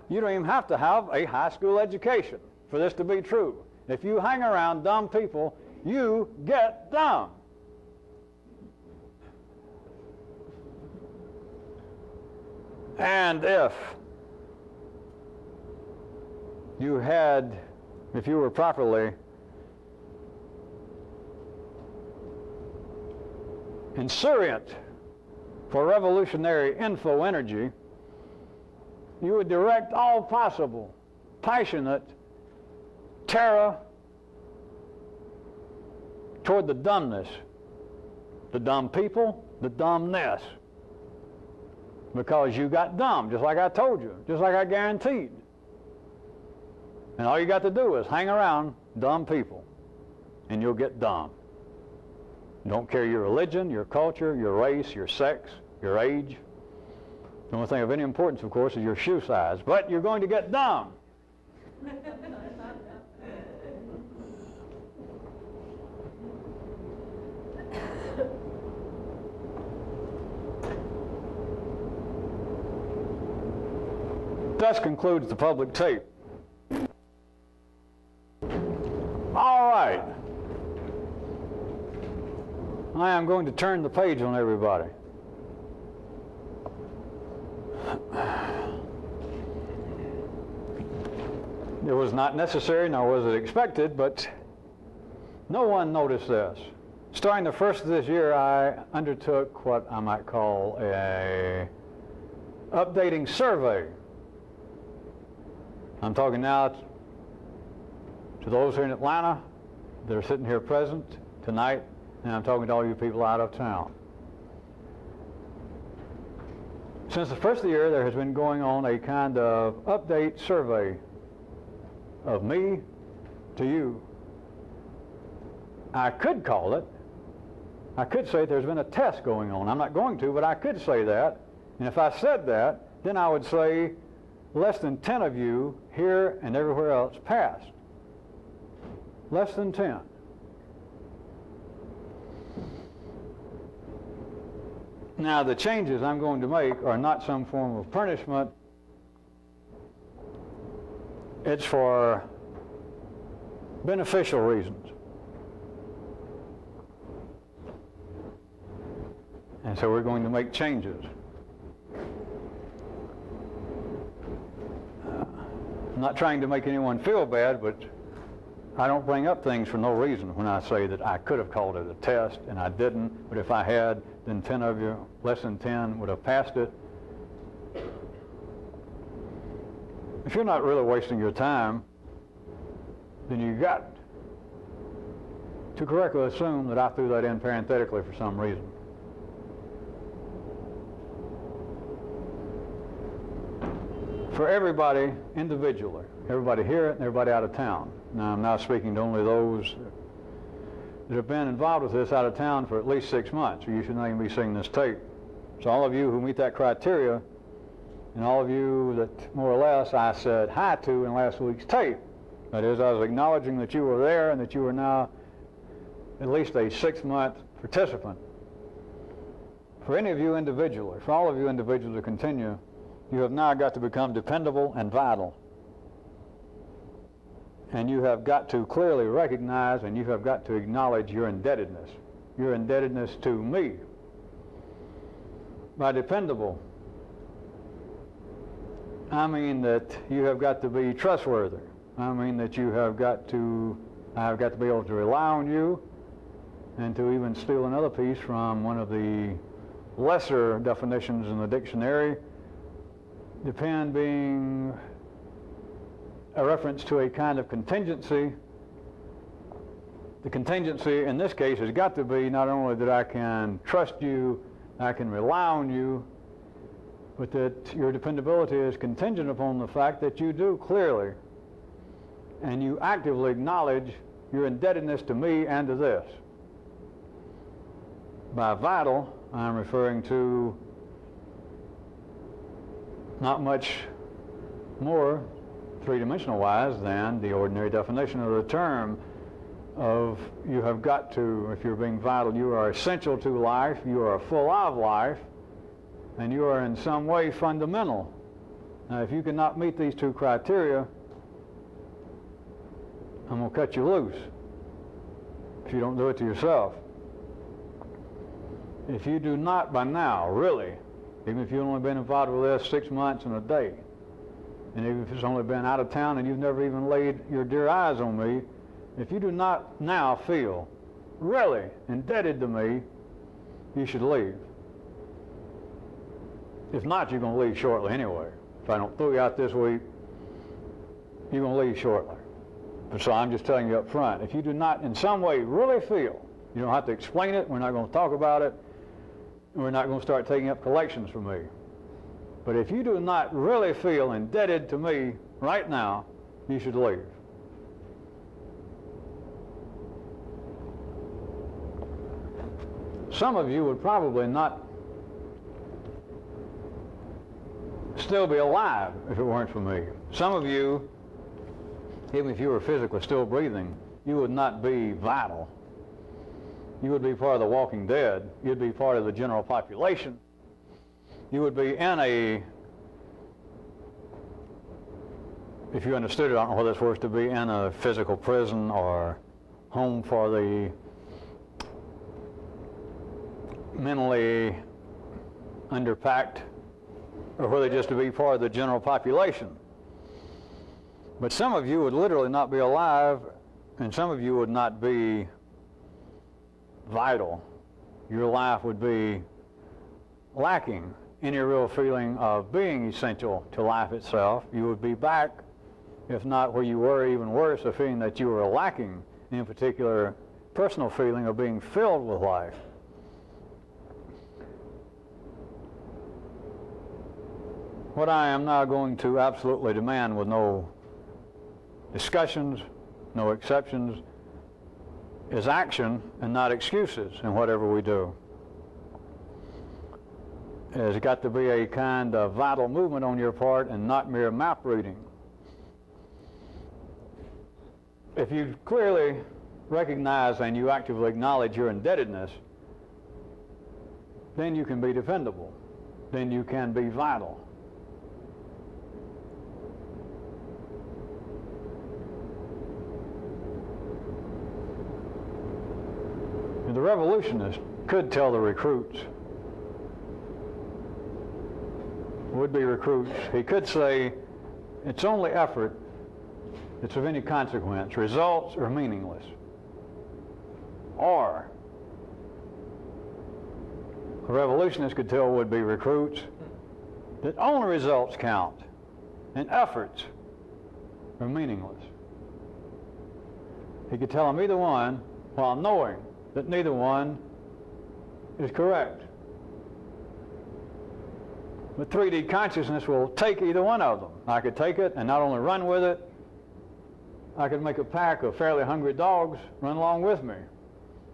You don't even have to have a high school education for this to be true. If you hang around dumb people, you get dumb. And if you were properly insurient for revolutionary info energy, you would direct all possible passionate terror toward the dumbness, the dumb people, the dumbness. Because you got dumb, just like I told you, just like I guaranteed. And all you got to do is hang around dumb people, and you'll get dumb. Don't care your religion, your culture, your race, your sex, your age. The only thing of any importance, of course, is your shoe size. But you're going to get dumb. Thus concludes the public tape. All right. I am going to turn the page on everybody. It was not necessary, nor was it expected, but no one noticed this. Starting the first of this year, I undertook what I might call a updating survey. I'm talking now to those here in Atlanta that are sitting here present tonight, and I'm talking to all you people out of town. Since the first of the year, there has been going on a kind of update survey of me to you. I could call it, I could say there's been a test going on. I'm not going to, but I could say that. And if I said that, then I would say less than 10 of you here and everywhere else passed. Less than 10. Now, the changes I'm going to make are not some form of punishment. It's for beneficial reasons. And so we're going to make changes. I'm not trying to make anyone feel bad, but I don't bring up things for no reason when I say that I could have called it a test and I didn't, but if I had, then 10 of you, less than 10, would have passed it. If you're not really wasting your time, then you got to correctly assume that I threw that in parenthetically for some reason. For everybody individually, everybody here and everybody out of town. Now, I'm now speaking to only those that have been involved with this out of town for at least 6 months, or you should not even be seeing this tape. So all of you who meet that criteria, and all of you that more or less I said hi to in last week's tape. That is, I was acknowledging that you were there and that you were now at least a 6-month participant. For any of you individually, for all of you individuals to continue, you have now got to become dependable and vital. And you have got to clearly recognize and you have got to acknowledge your indebtedness to me. By dependable, I mean that you have got to be trustworthy. I mean that I have got to be able to rely on you, and to even steal another piece from one of the lesser definitions in the dictionary, depend being a reference to a kind of contingency. The contingency in this case has got to be not only that I can trust you, I can rely on you, but that your dependability is contingent upon the fact that you do clearly and you actively acknowledge your indebtedness to me and to this. By vital, I'm referring to not much more three-dimensional wise than the ordinary definition of the term of you have got to, if you're being vital, you are essential to life, you are full of life, and you are in some way fundamental. Now, if you cannot meet these two criteria, I'm going to cut you loose if you don't do it to yourself. If you do not by now, really, even if you've only been involved with this 6 months and a day, and even if it's only been out of town and you've never even laid your dear eyes on me, if you do not now feel really indebted to me, you should leave. If not, you're going to leave shortly anyway. If I don't throw you out this week, you're going to leave shortly. So I'm just telling you up front, if you do not in some way really feel, you don't have to explain it, we're not going to talk about it, and we're not going to start taking up collections from me. But if you do not really feel indebted to me right now, you should leave. Some of you would probably not still be alive if it weren't for me. Some of you, even if you were physically still breathing, you would not be vital. You would be part of the walking dead. You'd be part of the general population. You would be in a, if you understood it, I don't know whether it's worse to be in a physical prison or home for the mentally underpacked, or whether just to be part of the general population. But some of you would literally not be alive, and some of you would not be vital. Your life would be lacking any real feeling of being essential to life itself. You would be back, if not where you were, even worse, a feeling that you were lacking, in particular personal feeling of being filled with life. What I am now going to absolutely demand, with no discussions, no exceptions, is action and not excuses in whatever we do. There's got to be a kind of vital movement on your part and not mere map reading. If you clearly recognize and you actively acknowledge your indebtedness, then you can be dependable. Then you can be vital. And the revolutionist could tell the recruits, would-be recruits, he could say, it's only effort that's of any consequence. Results are meaningless. Or a revolutionist could tell would-be recruits that only results count and efforts are meaningless. He could tell them either one while knowing that neither one is correct. But 3D consciousness will take either one of them. I could take it and not only run with it, I could make a pack of fairly hungry dogs run along with me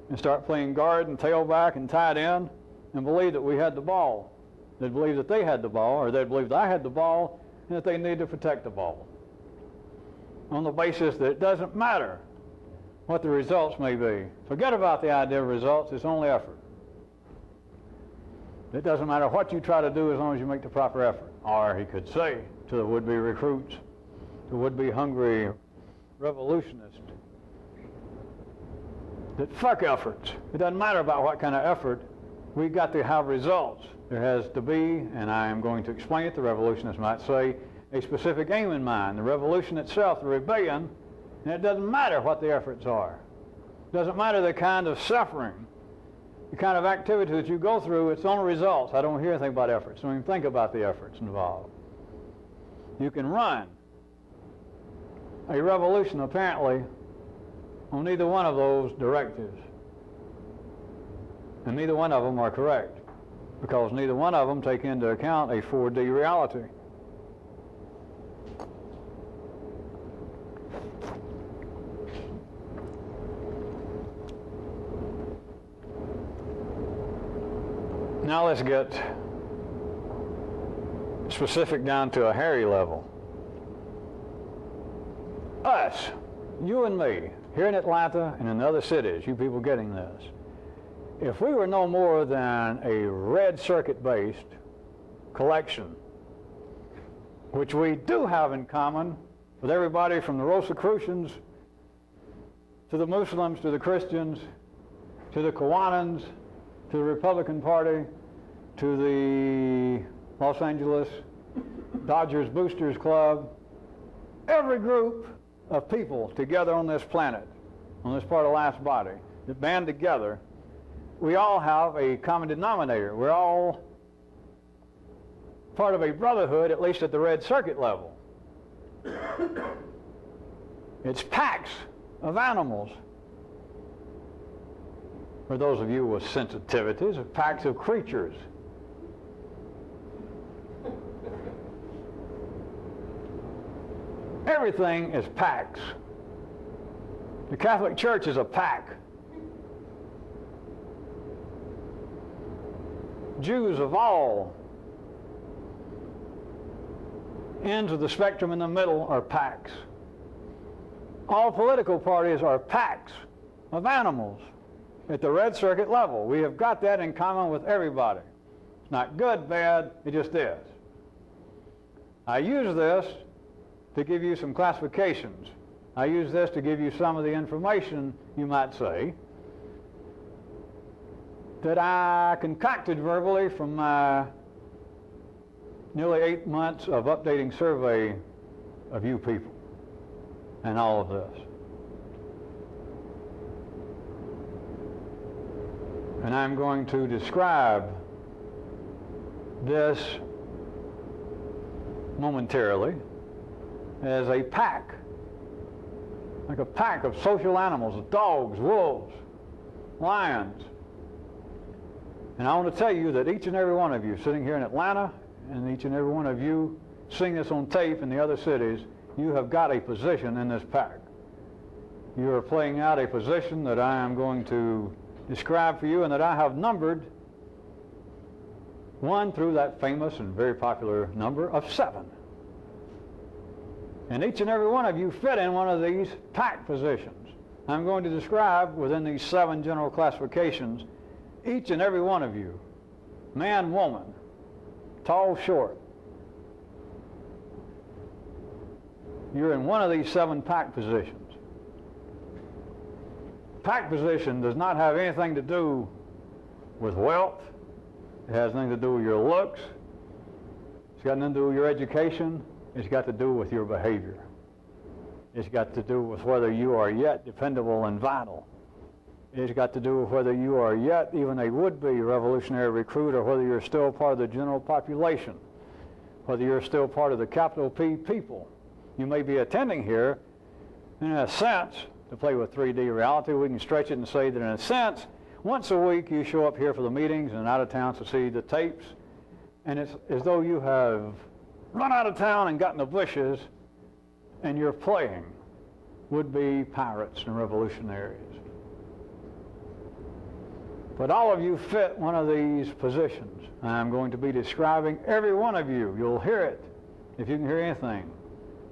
and start playing guard and tailback and tight end and believe that we had the ball. They'd believe that they had the ball, or they'd believe that I had the ball and that they needed to protect the ball, on the basis that it doesn't matter what the results may be. Forget about the idea of results. It's only effort. It doesn't matter what you try to do as long as you make the proper effort. Or he could say to the would-be recruits, the would-be hungry revolutionists, that fuck efforts. It doesn't matter about what kind of effort. We've got to have results. There has to be, and I am going to explain it, the revolutionists might say, a specific aim in mind. The revolution itself, the rebellion, and it doesn't matter what the efforts are. It doesn't matter the kind of suffering, the kind of activity that you go through. It's only results. I don't hear anything about efforts. Don't even think about the efforts involved. You can run a revolution, apparently, on neither one of those directives. And neither one of them are correct, because neither one of them take into account a 4D reality. Now let's get specific down to a hairy level. Us, you and me, here in Atlanta and in other cities, you people getting this, if we were no more than a red circuit-based collection, which we do have in common with everybody from the Rosicrucians to the Muslims to the Christians to the Kiwanans to the Republican Party to the Los Angeles Dodgers Boosters Club, every group of people together on this planet, on this part of life's body, that band together, we all have a common denominator. We're all part of a brotherhood, at least at the red circuit level. It's packs of animals. For those of you with sensitivities, packs of creatures. Everything is packs. The Catholic Church is a pack. Jews of all ends of the spectrum in the middle are packs. All political parties are packs of animals at the red circuit level. We have got that in common with everybody. It's not good, bad, it just is. I use this to give you some classifications. I use this to give you some of the information, you might say, that I concocted verbally from my nearly 8 months of updating survey of you people and all of this. And I'm going to describe this momentarily as a pack, like a pack of social animals, dogs, wolves, lions. And I want to tell you that each and every one of you sitting here in Atlanta and each and every one of you seeing this on tape in the other cities, you have got a position in this pack. You are playing out a position that I am going to describe for you and that I have numbered 1 through that famous and very popular number of 7. And each and every one of you fit in one of these pack positions. I'm going to describe within these 7 general classifications each and every one of you, man, woman, tall, short. You're in one of these 7 pack positions. Pack position does not have anything to do with wealth. It has nothing to do with your looks. It's got nothing to do with your education. It's got to do with your behavior. It's got to do with whether you are yet dependable and vital. It's got to do with whether you are yet even a would-be revolutionary recruit, or whether you're still part of the general population, whether you're still part of the capital P people. You may be attending here, in a sense, to play with 3D reality. We can stretch it and say that in a sense, once a week you show up here for the meetings and out of town to see the tapes, and it's as though you have run out of town and got in the bushes and you're playing would-be pirates and revolutionaries. But all of you fit one of these positions. I'm going to be describing every one of you. You'll hear it, if you can hear anything,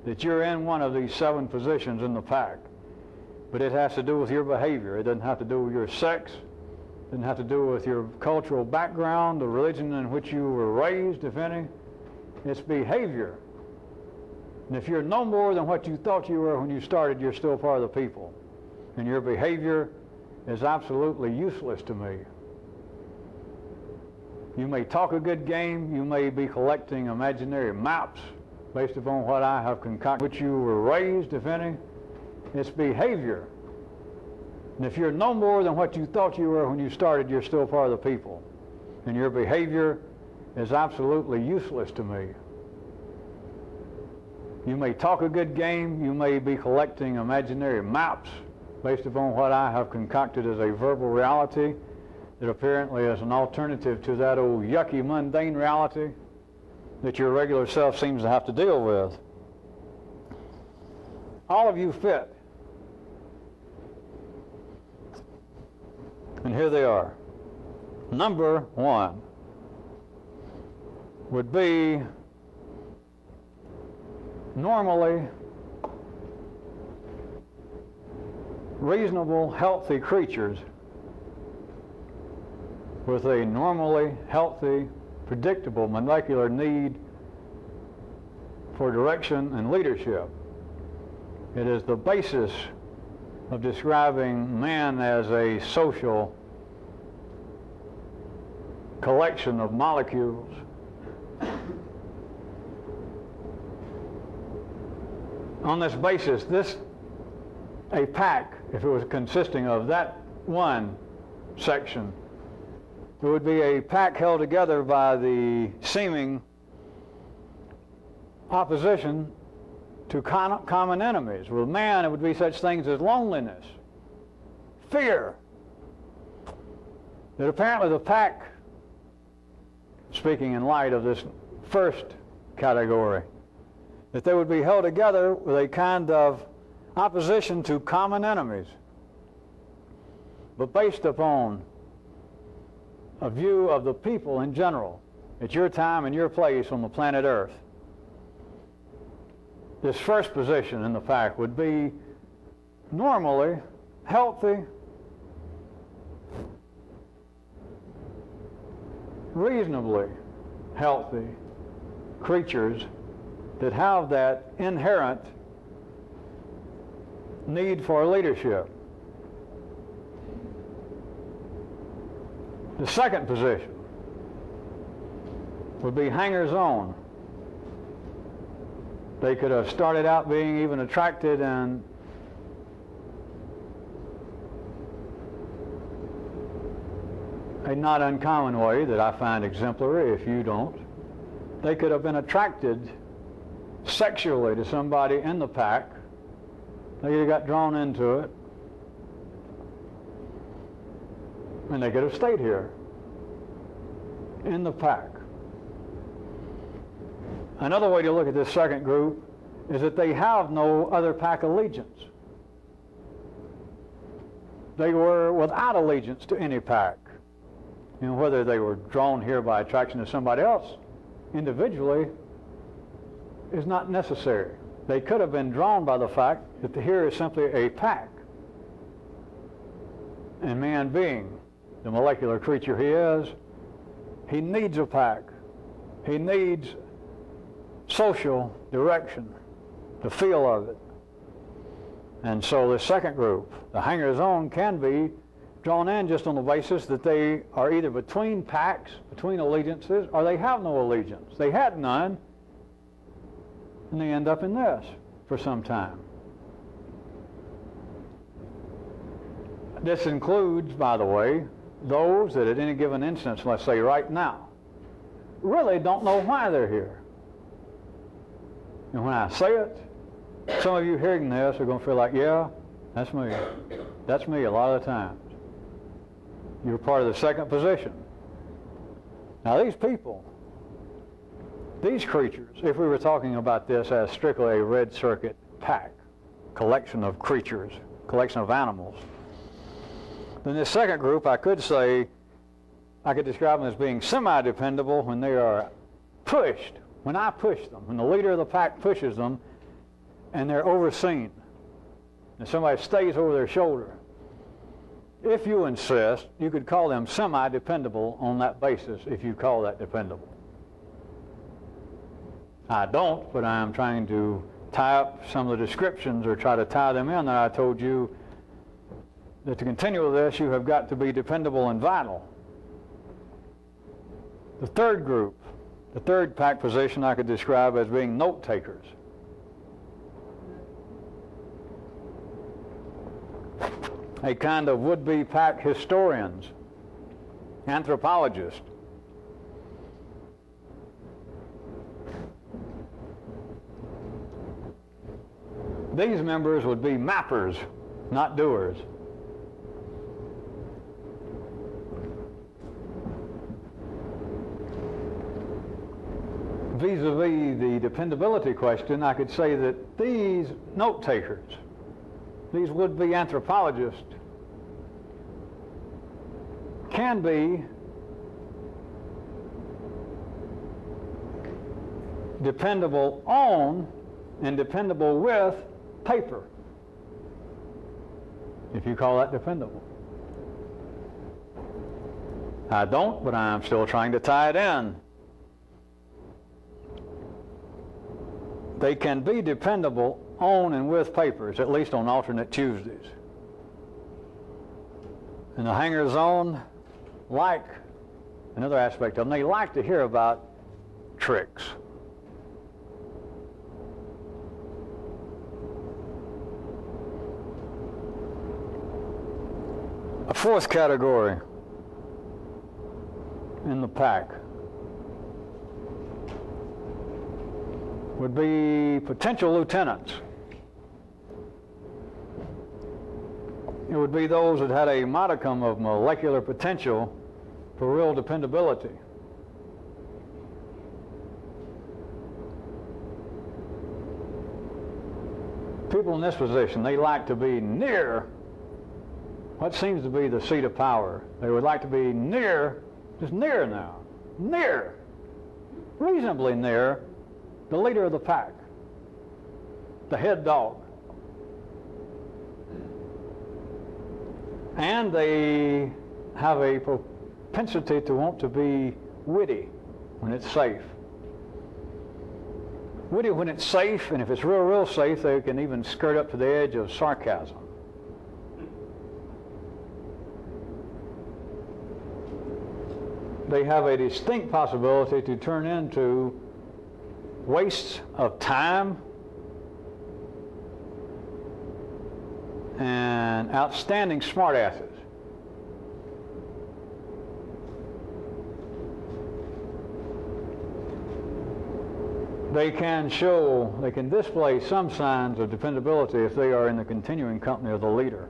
that you're in one of these 7 positions in the pack. But it has to do with your behavior. It doesn't have to do with your sex. It doesn't have to do with your cultural background, the religion in which you were raised, if any. It's behavior. And if you're no more than what you thought you were when you started, you're still part of the people. And your behavior is absolutely useless to me. You may talk a good game. You may be collecting imaginary maps based upon what I have concocted, which you were raised, if any. It's behavior. And if you're no more than what you thought you were when you started, you're still part of the people. And your behavior is absolutely useless to me. You may talk a good game. You may be collecting imaginary maps based upon what I have concocted as a verbal reality that apparently is an alternative to that old yucky mundane reality that your regular self seems to have to deal with. All of you fit. And here they are. Number 1 would be normally reasonable, healthy creatures with a normally healthy, predictable molecular need for direction and leadership. It is the basis of describing man as a social collection of molecules. On this basis, a pack, if it was consisting of that one section, it would be a pack held together by the seeming opposition to common enemies. With man, it would be such things as loneliness, fear. That apparently the pack, speaking in light of this first category, that they would be held together with a kind of opposition to common enemies, but based upon a view of the people in general, at your time and your place on the planet Earth. This first position in the pack would be normally healthy, reasonably healthy creatures that have that inherent need for leadership. The second position would be hangers-on. They could have started out being even attracted and a not uncommon way that I find exemplary if you don't. They could have been attracted sexually to somebody in the pack. They could have got drawn into it, and they could have stayed here in the pack. Another way to look at this second group is that they have no other pack allegiance. They were without allegiance to any pack. You know, whether they were drawn here by attraction to somebody else individually is not necessary. They could have been drawn by the fact that here is simply a pack. And man being the molecular creature he is, he needs a pack. He needs social direction, the feel of it. And so the second group, the hangers-on, can be drawn in just on the basis that they are either between packs, between allegiances, or they have no allegiance. They had none, and they end up in this for some time. This includes, by the way, those that at any given instance, let's say right now, really don't know why they're here. And when I say it, some of you hearing this are going to feel like, yeah, that's me. That's me a lot of the times. You're part of the second position. Now these people, these creatures, if we were talking about this as strictly a red circuit pack, collection of creatures, collection of animals, then this second group, I could say, I could describe them as being semi-dependable when they are pushed. When I push them, when the leader of the pack pushes them, and they're overseen, and somebody stays over their shoulder. If you insist, you could call them semi-dependable on that basis if you call that dependable. I don't, but I am trying to tie up some of the descriptions or try to tie them in that I told you that to continue with this, you have got to be dependable and vital. The third group, the third pack position I could describe as being note takers. A kind of would-be pack historians, anthropologists. These members would be mappers, not doers. Vis-a-vis the dependability question, I could say that these note takers, these would-be anthropologists, can be dependable on and dependable with paper, if you call that dependable. I don't, but I'm still trying to tie it in. They can be dependable on and with papers, at least on alternate Tuesdays. And the hangers-on like, another aspect of them, they like to hear about tricks. A fourth category in the pack would be potential lieutenants. It would be those that had a modicum of molecular potential for real dependability. People in this position, they like to be near what seems to be the seat of power. They would like to be near, just near now, near, reasonably near the leader of the pack, the head dog. And they have a propensity to want to be witty when it's safe. Witty when it's safe, and if it's real, real safe, they can even skirt up to the edge of sarcasm. They have a distinct possibility to turn into wastes of time and outstanding smartasses. They can display some signs of dependability if they are in the continuing company of the leader.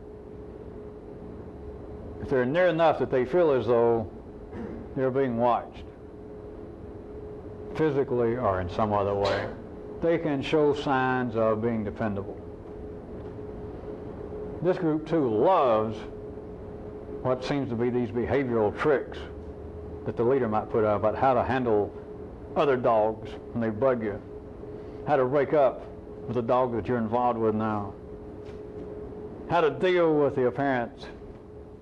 If they're near enough that they feel as though they're being watched. physically or in some other way, they can show signs of being dependable. This group too loves what seems to be these behavioral tricks that the leader might put out about how to handle other dogs when they bug you, how to break up with the dog that you're involved with now, how to deal with the apparent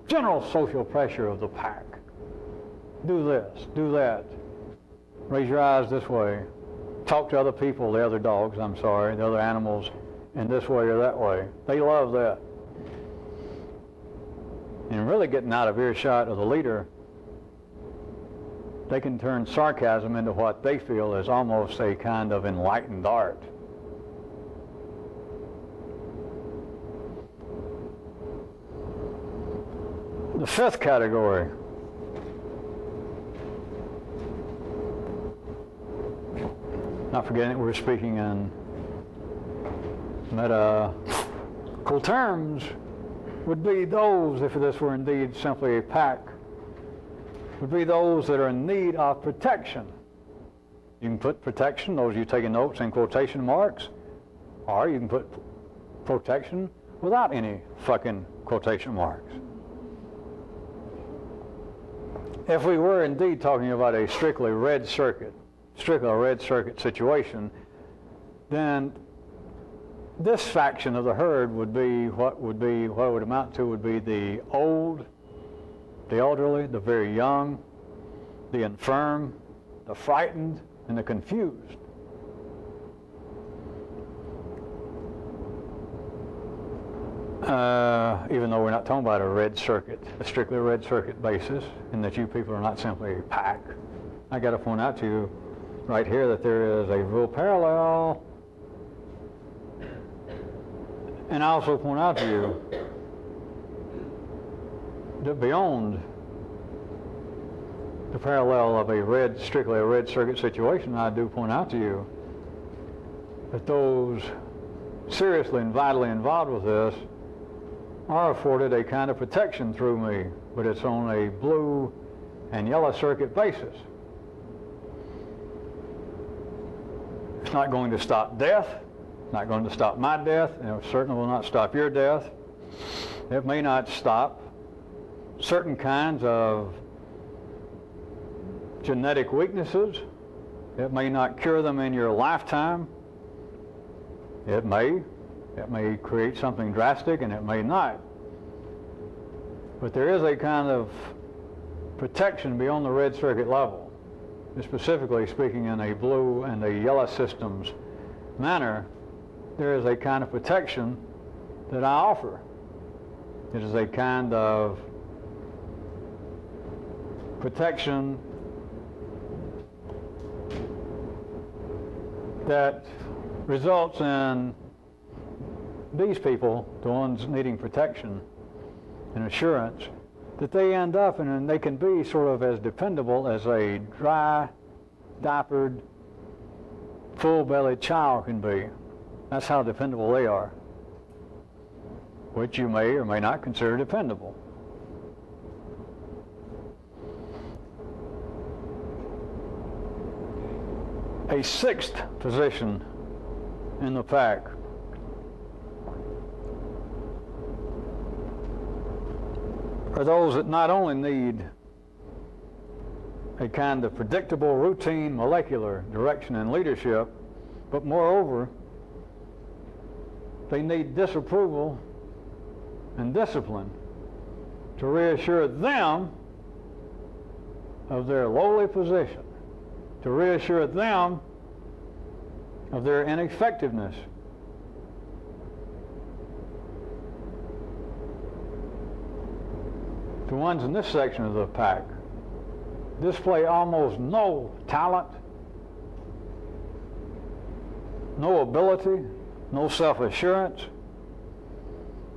general social pressure of the pack. Do this, do that, raise your eyes this way, talk to other people, the other dogs, the other animals, in this way or that way. They love that. And really getting out of earshot of the leader, they can turn sarcasm into what they feel is almost a kind of enlightened art. The fifth category, not forgetting that we're speaking in medical terms, would be those, if this were indeed simply a pack, would be those that are in need of protection. You can put protection, those of you taking notes, in quotation marks, or you can put protection without any fucking quotation marks. If we were indeed talking about a strictly a red circuit situation, then this faction of the herd would be what it would amount to would be the old, the elderly, the very young, the infirm, the frightened, and the confused. Even though we're not talking about a strictly red circuit basis, and that you people are not simply a pack, I got to point out to you right here that there is a real parallel. And I also point out to you that beyond the parallel of strictly a red circuit situation, I do point out to you that those seriously and vitally involved with this are afforded a kind of protection through me, but it's on a blue and yellow circuit basis. It's not going to stop death, it's not going to stop my death, and it certainly will not stop your death. It may not stop certain kinds of genetic weaknesses. It may not cure them in your lifetime. It may create something drastic, and it may not. But there is a kind of protection beyond the red circuit level. Specifically speaking, in a blue and a yellow systems manner, there is a kind of protection that I offer. It is a kind of protection that results in these people, the ones needing protection and assurance, that they end up and they can be sort of as dependable as a dry, diapered, full-bellied child can be. That's how dependable they are, which you may or may not consider dependable. A sixth position in the pack are those that not only need a kind of predictable, routine, molecular direction and leadership, but moreover, they need disapproval and discipline to reassure them of their lowly position, to reassure them of their ineffectiveness. The ones in this section of the pack display almost no talent, no ability, no self-assurance,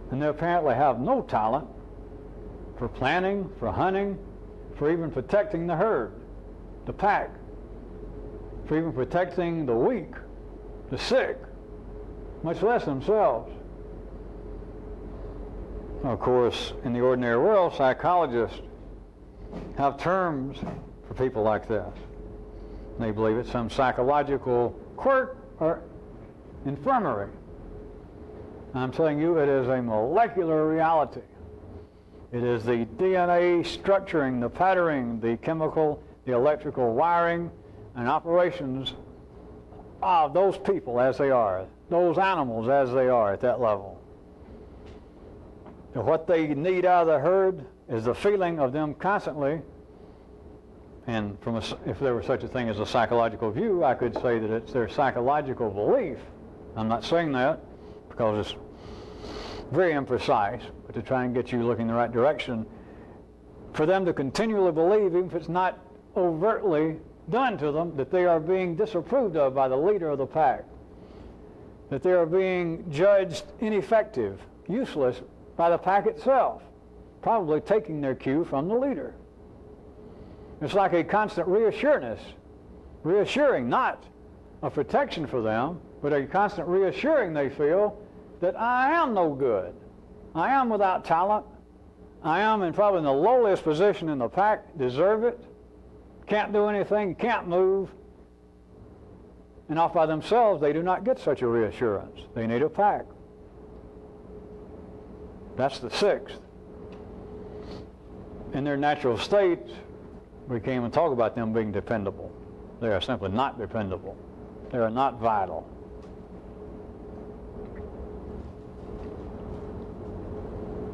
and they apparently have no talent for planning, for hunting, for even protecting the herd, the pack, for even protecting the weak, the sick, much less themselves. Of course, in the ordinary world, psychologists have terms for people like this. They believe it's some psychological quirk or infirmary. I'm telling you, it is a molecular reality. It is the DNA structuring, the patterning, the chemical, the electrical wiring, and operations of those people as they are, those animals as they are at that level. And what they need out of the herd is the feeling of them constantly, and if there were such a thing as a psychological view, I could say that it's their psychological belief. I'm not saying that because it's very imprecise, but to try and get you looking in the right direction, for them to continually believe, even if it's not overtly done to them, that they are being disapproved of by the leader of the pack, that they are being judged ineffective, useless by the pack itself, probably taking their cue from the leader. It's like a constant reassuring, not a protection for them, but a constant reassuring they feel that I am no good. I am without talent. I am probably in the lowliest position in the pack, deserve it, can't do anything, can't move. And off by themselves, they do not get such a reassurance. They need a pack. That's the sixth. In their natural state, we can't even talk about them being dependable. They are simply not dependable. They are not vital.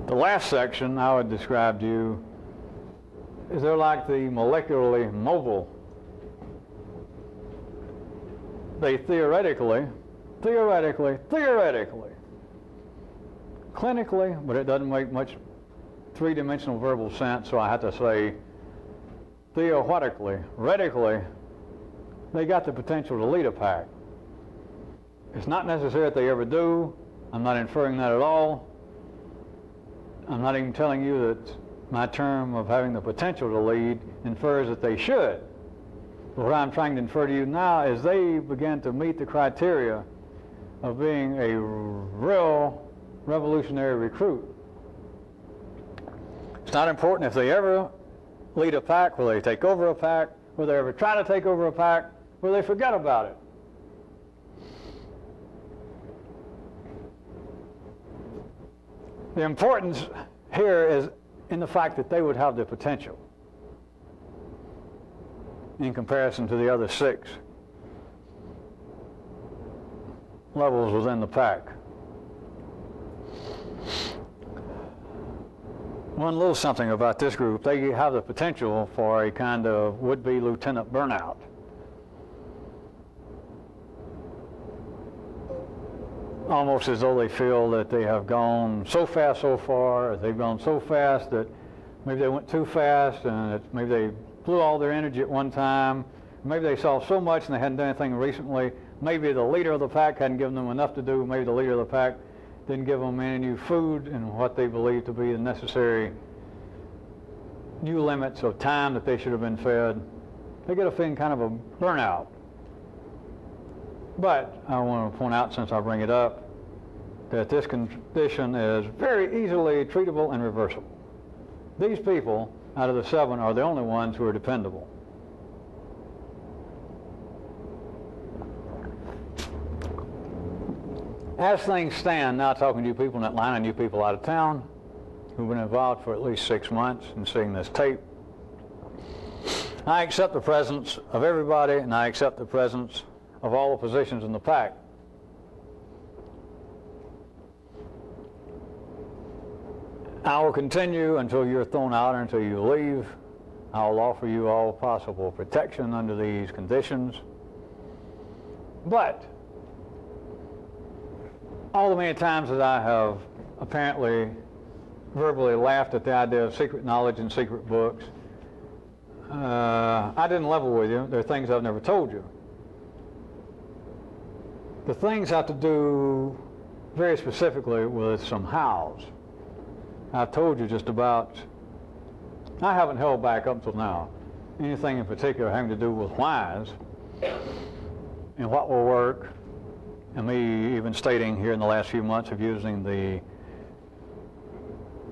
The last section I would describe to you is they're like the molecularly mobile. They theoretically, clinically, but it doesn't make much three-dimensional verbal sense, so I have to say radically, they got the potential to lead a pack. It's not necessary that they ever do. I'm not inferring that at all. I'm not even telling you that my term of having the potential to lead infers that they should. But what I'm trying to infer to you now is they began to meet the criteria of being a real revolutionary recruit. It's not important if they ever lead a pack, will they take over a pack, will they ever try to take over a pack, will they forget about it. The importance here is in the fact that they would have the potential in comparison to the other six levels within the pack. One little something about this group, they have the potential for a kind of would-be lieutenant burnout. Almost as though they feel that they have gone so fast so far, they've gone so fast that maybe they went too fast, and maybe they blew all their energy at one time. Maybe they saw so much and they hadn't done anything recently. Maybe the leader of the pack hadn't given them enough to do. Maybe the leader of the pack didn't give them any new food and what they believe to be the necessary new limits of time that they should have been fed. They get a feeling kind of a burnout. But I want to point out, since I bring it up, that this condition is very easily treatable and reversible. These people, out of the seven, are the only ones who are dependable. As things stand, now talking to you people in Atlanta and you people out of town who've been involved for at least 6 months in seeing this tape, I accept the presence of everybody, and I accept the presence of all the positions in the pack. I will continue until you're thrown out or until you leave. I will offer you all possible protection under these conditions. But all the many times that I have apparently verbally laughed at the idea of secret knowledge and secret books, I didn't level with you. There are things I've never told you. The things have to do very specifically with some hows. I've told you just about, I haven't held back up until now anything in particular having to do with whys and what will work, and me even stating here in the last few months of using the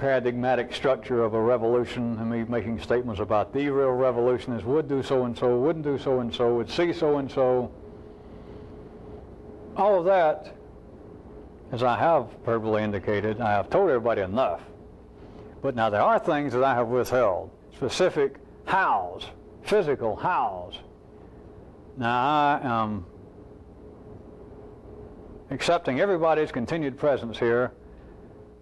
paradigmatic structure of a revolution, and me making statements about the real revolutionists would do so-and-so, wouldn't do so-and-so, would see so-and-so. All of that, as I have verbally indicated, I have told everybody enough. But now there are things that I have withheld, specific hows, physical hows. Now I am accepting everybody's continued presence here,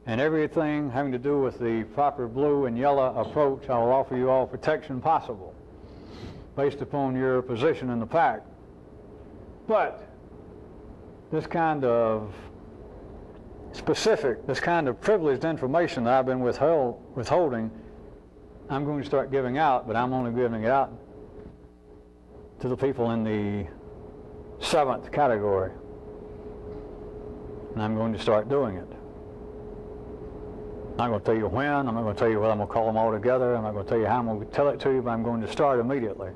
and everything having to do with the proper blue and yellow approach. I will offer you all protection possible based upon your position in the pack. But this kind of specific, this kind of privileged information that I've been withholding, I'm going to start giving out, but I'm only giving it out to the people in the 7th category. And I'm going to start doing it. I'm not going to tell you when, I'm not going to tell you whether I'm going to call them all together, I'm not going to tell you how I'm going to tell it to you, but I'm going to start immediately.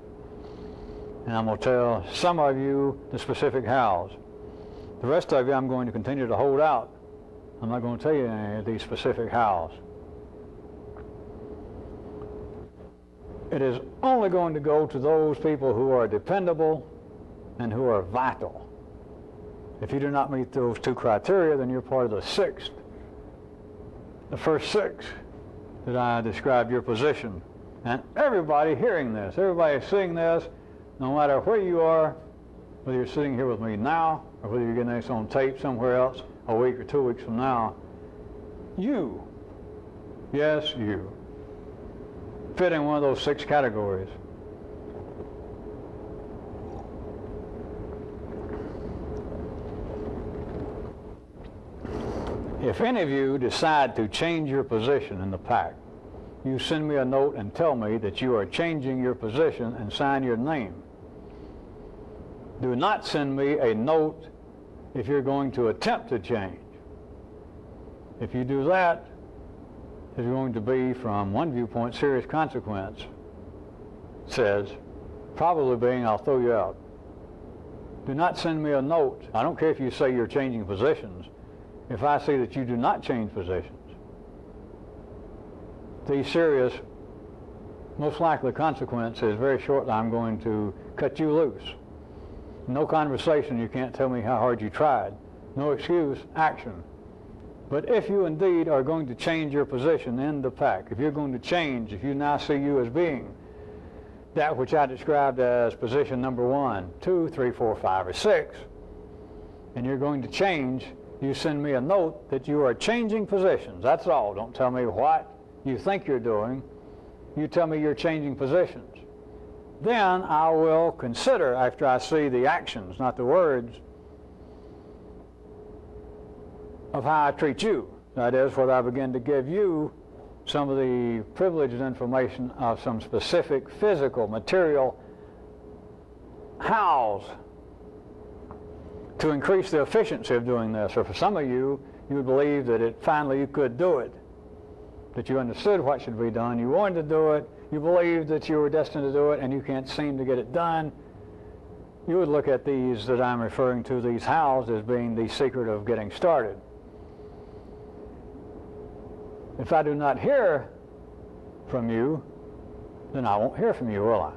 And I'm going to tell some of you the specific hows. The rest of you I'm going to continue to hold out. I'm not going to tell you any of these specific hows. It is only going to go to those people who are dependable and who are vital. If you do not meet those 2 criteria, then you're part of the 6th. The first 6 that I described your position. And everybody hearing this, everybody seeing this, no matter where you are, whether you're sitting here with me now, or whether you're getting this on tape somewhere else, a week or 2 weeks from now, you, yes, you, fit in one of those 6 categories. If any of you decide to change your position in the pack, you send me a note and tell me that you are changing your position and sign your name. Do not send me a note if you're going to attempt to change. If you do that, there's going to be, from one viewpoint, serious consequence. It says, probably being, I'll throw you out. Do not send me a note. I don't care if you say you're changing positions. If I see that you do not change positions, the serious, most likely consequence is very shortly I'm going to cut you loose. No conversation, you can't tell me how hard you tried. No excuse, action. But if you indeed are going to change your position in the pack, if you're going to change, if you now see you as being that which I described as position number 1, 2, 3, 4, 5, or 6, and you're going to change, you send me a note that you are changing positions. That's all. Don't tell me what you think you're doing. You tell me you're changing positions. Then I will consider, after I see the actions, not the words, of how I treat you. That is, whether I begin to give you some of the privileged information of some specific physical, material hows to increase the efficiency of doing this. Or for some of you, you would believe that finally you could do it, that you understood what should be done, you wanted to do it, you believed that you were destined to do it, and you can't seem to get it done. You would look at these that I'm referring to, these hows, as being the secret of getting started. If I do not hear from you, then I won't hear from you, will I?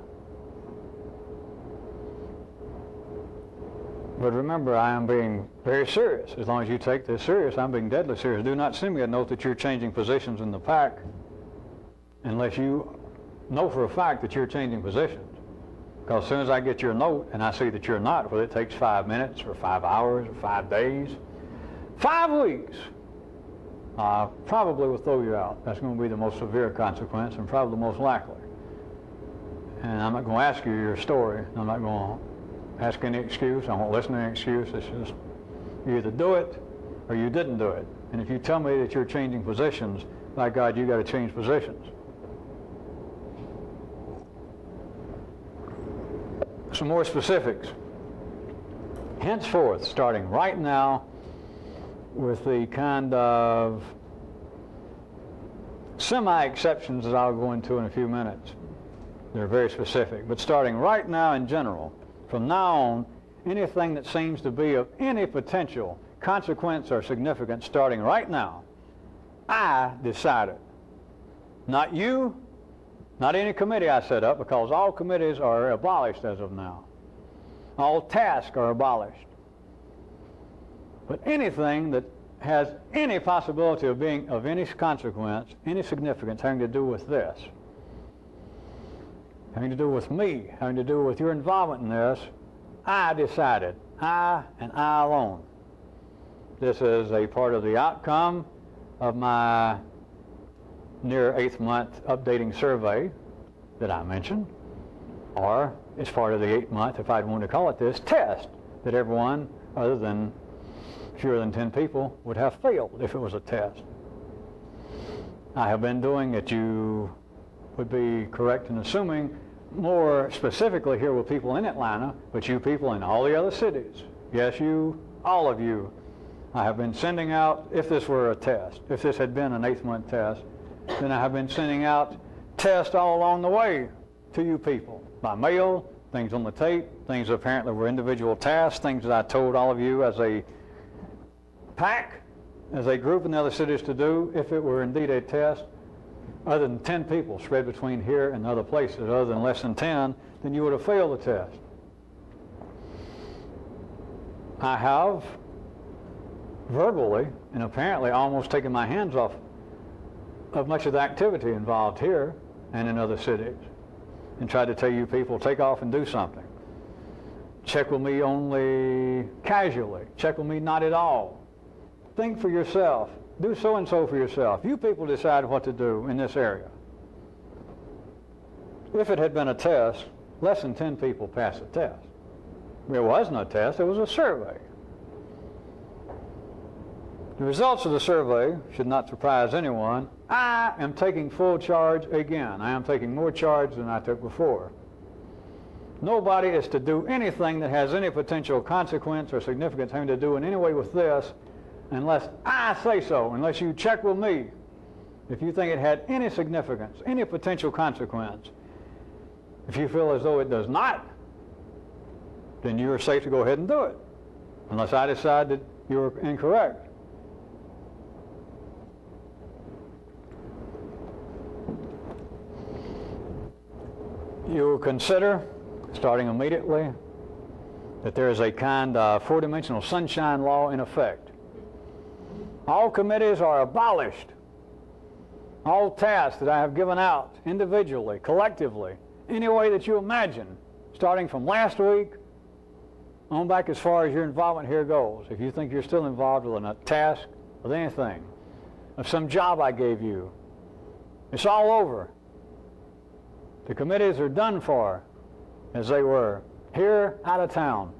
But remember, I am being very serious. As long as you take this serious, I'm being deadly serious. Do not send me a note that you're changing positions in the pack unless you know for a fact that you're changing positions. Because as soon as I get your note and I see that you're not, whether it takes 5 minutes or 5 hours or 5 days, 5 weeks, I probably will throw you out. That's going to be the most severe consequence and probably the most likely. And I'm not going to ask you your story. I'm not going to ask any excuse. I won't listen to any excuse. It's just you either do it or you didn't do it. And if you tell me that you're changing positions, by God, you got to change positions. Some more specifics. Henceforth, starting right now, with the kind of semi-exceptions that I'll go into in a few minutes. They're very specific. But starting right now in general, from now on, anything that seems to be of any potential consequence or significance starting right now, I decided. Not you, not any committee I set up, because all committees are abolished as of now. All tasks are abolished. But anything that has any possibility of being of any consequence, any significance, having to do with this, having to do with me, having to do with your involvement in this, I decided. I and I alone. This is a part of the outcome of my near 8th month updating survey that I mentioned, or it's part of the 8th month, if I'd want to call it this, test that everyone other than fewer than 10 people would have failed if it was a test. I have been doing it, you would be correct in assuming, more specifically here with people in Atlanta, but you people in all the other cities. Yes, you, all of you. I have been sending out, if this were a test, if this had been an 8th month test, then I have been sending out tests all along the way to you people, by mail, things on the tape, things that apparently were individual tasks, things that I told all of you as a pack, as a group in the other cities to do, if it were indeed a test. Other than 10 people spread between here and other places, other than less than 10, then you would have failed the test. I have verbally and apparently almost taken my hands off of much of the activity involved here and in other cities, and tried to tell you people, take off and do something. Check with me only casually. Check with me not at all. Think for yourself. Do so and so for yourself. You people decide what to do in this area. If it had been a test, less than 10 people passed the test. There was no test, it was a survey. The results of the survey should not surprise anyone. I am taking full charge again. I am taking more charge than I took before. Nobody is to do anything that has any potential consequence or significance having to do in any way with this unless I say so, unless you check with me. If you think it had any significance, any potential consequence, if you feel as though it does not, then you are safe to go ahead and do it, unless I decide that you're incorrect. You will consider, starting immediately, that there is a kind of four-dimensional sunshine law in effect. All committees are abolished. All tasks that I have given out, individually, collectively, any way that you imagine, starting from last week on back as far as your involvement here goes. If you think you're still involved with a task, with anything, of some job I gave you, it's all over. The committees are done for, as they were, here, out of town.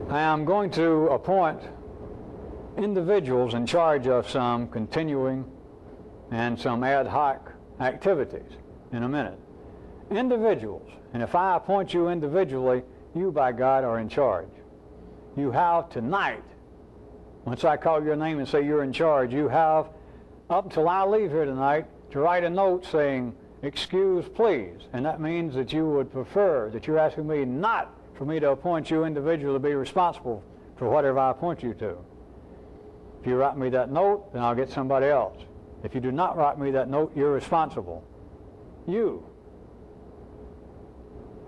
I am going to appoint individuals in charge of some continuing and some ad hoc activities in a minute. Individuals. And if I appoint you individually, you, by God, are in charge. You have tonight, once I call your name and say you're in charge, you have up until I leave here tonight to write a note saying, excuse please. And that means that you would prefer, that you're asking me not for me to appoint you individually to be responsible for whatever I appoint you to. If you write me that note, then I'll get somebody else. If you do not write me that note, you're responsible. You.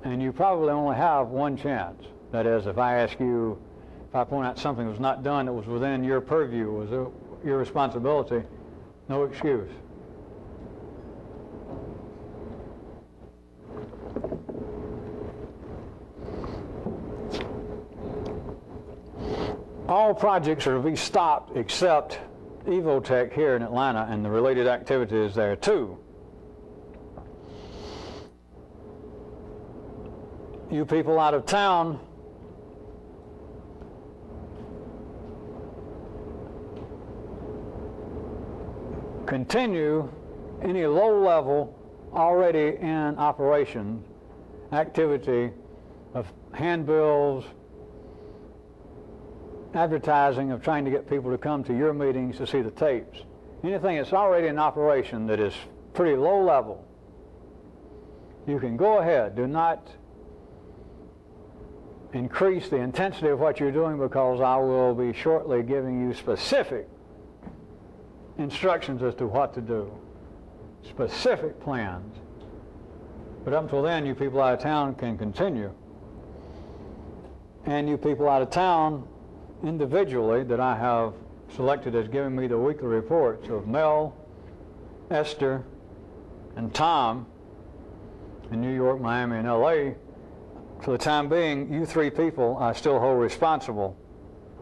And you probably only have one chance. That is, if I ask you, if I point out something that was not done that was within your purview, was your responsibility, no excuse. All projects are to be stopped except Evotech here in Atlanta and the related activities there too. You people out of town, continue any low-level, already in operation activity of handbills, advertising, of trying to get people to come to your meetings to see the tapes. Anything that's already in operation that is pretty low level, you can go ahead. Do not increase the intensity of what you're doing, because I will be shortly giving you specific instructions as to what to do. Specific plans. But up until then, you people out of town can continue. And you people out of town, individually, that I have selected as giving me the weekly reports of Mel, Esther, and Tom in New York, Miami, and L.A., for the time being, you three people I still hold responsible,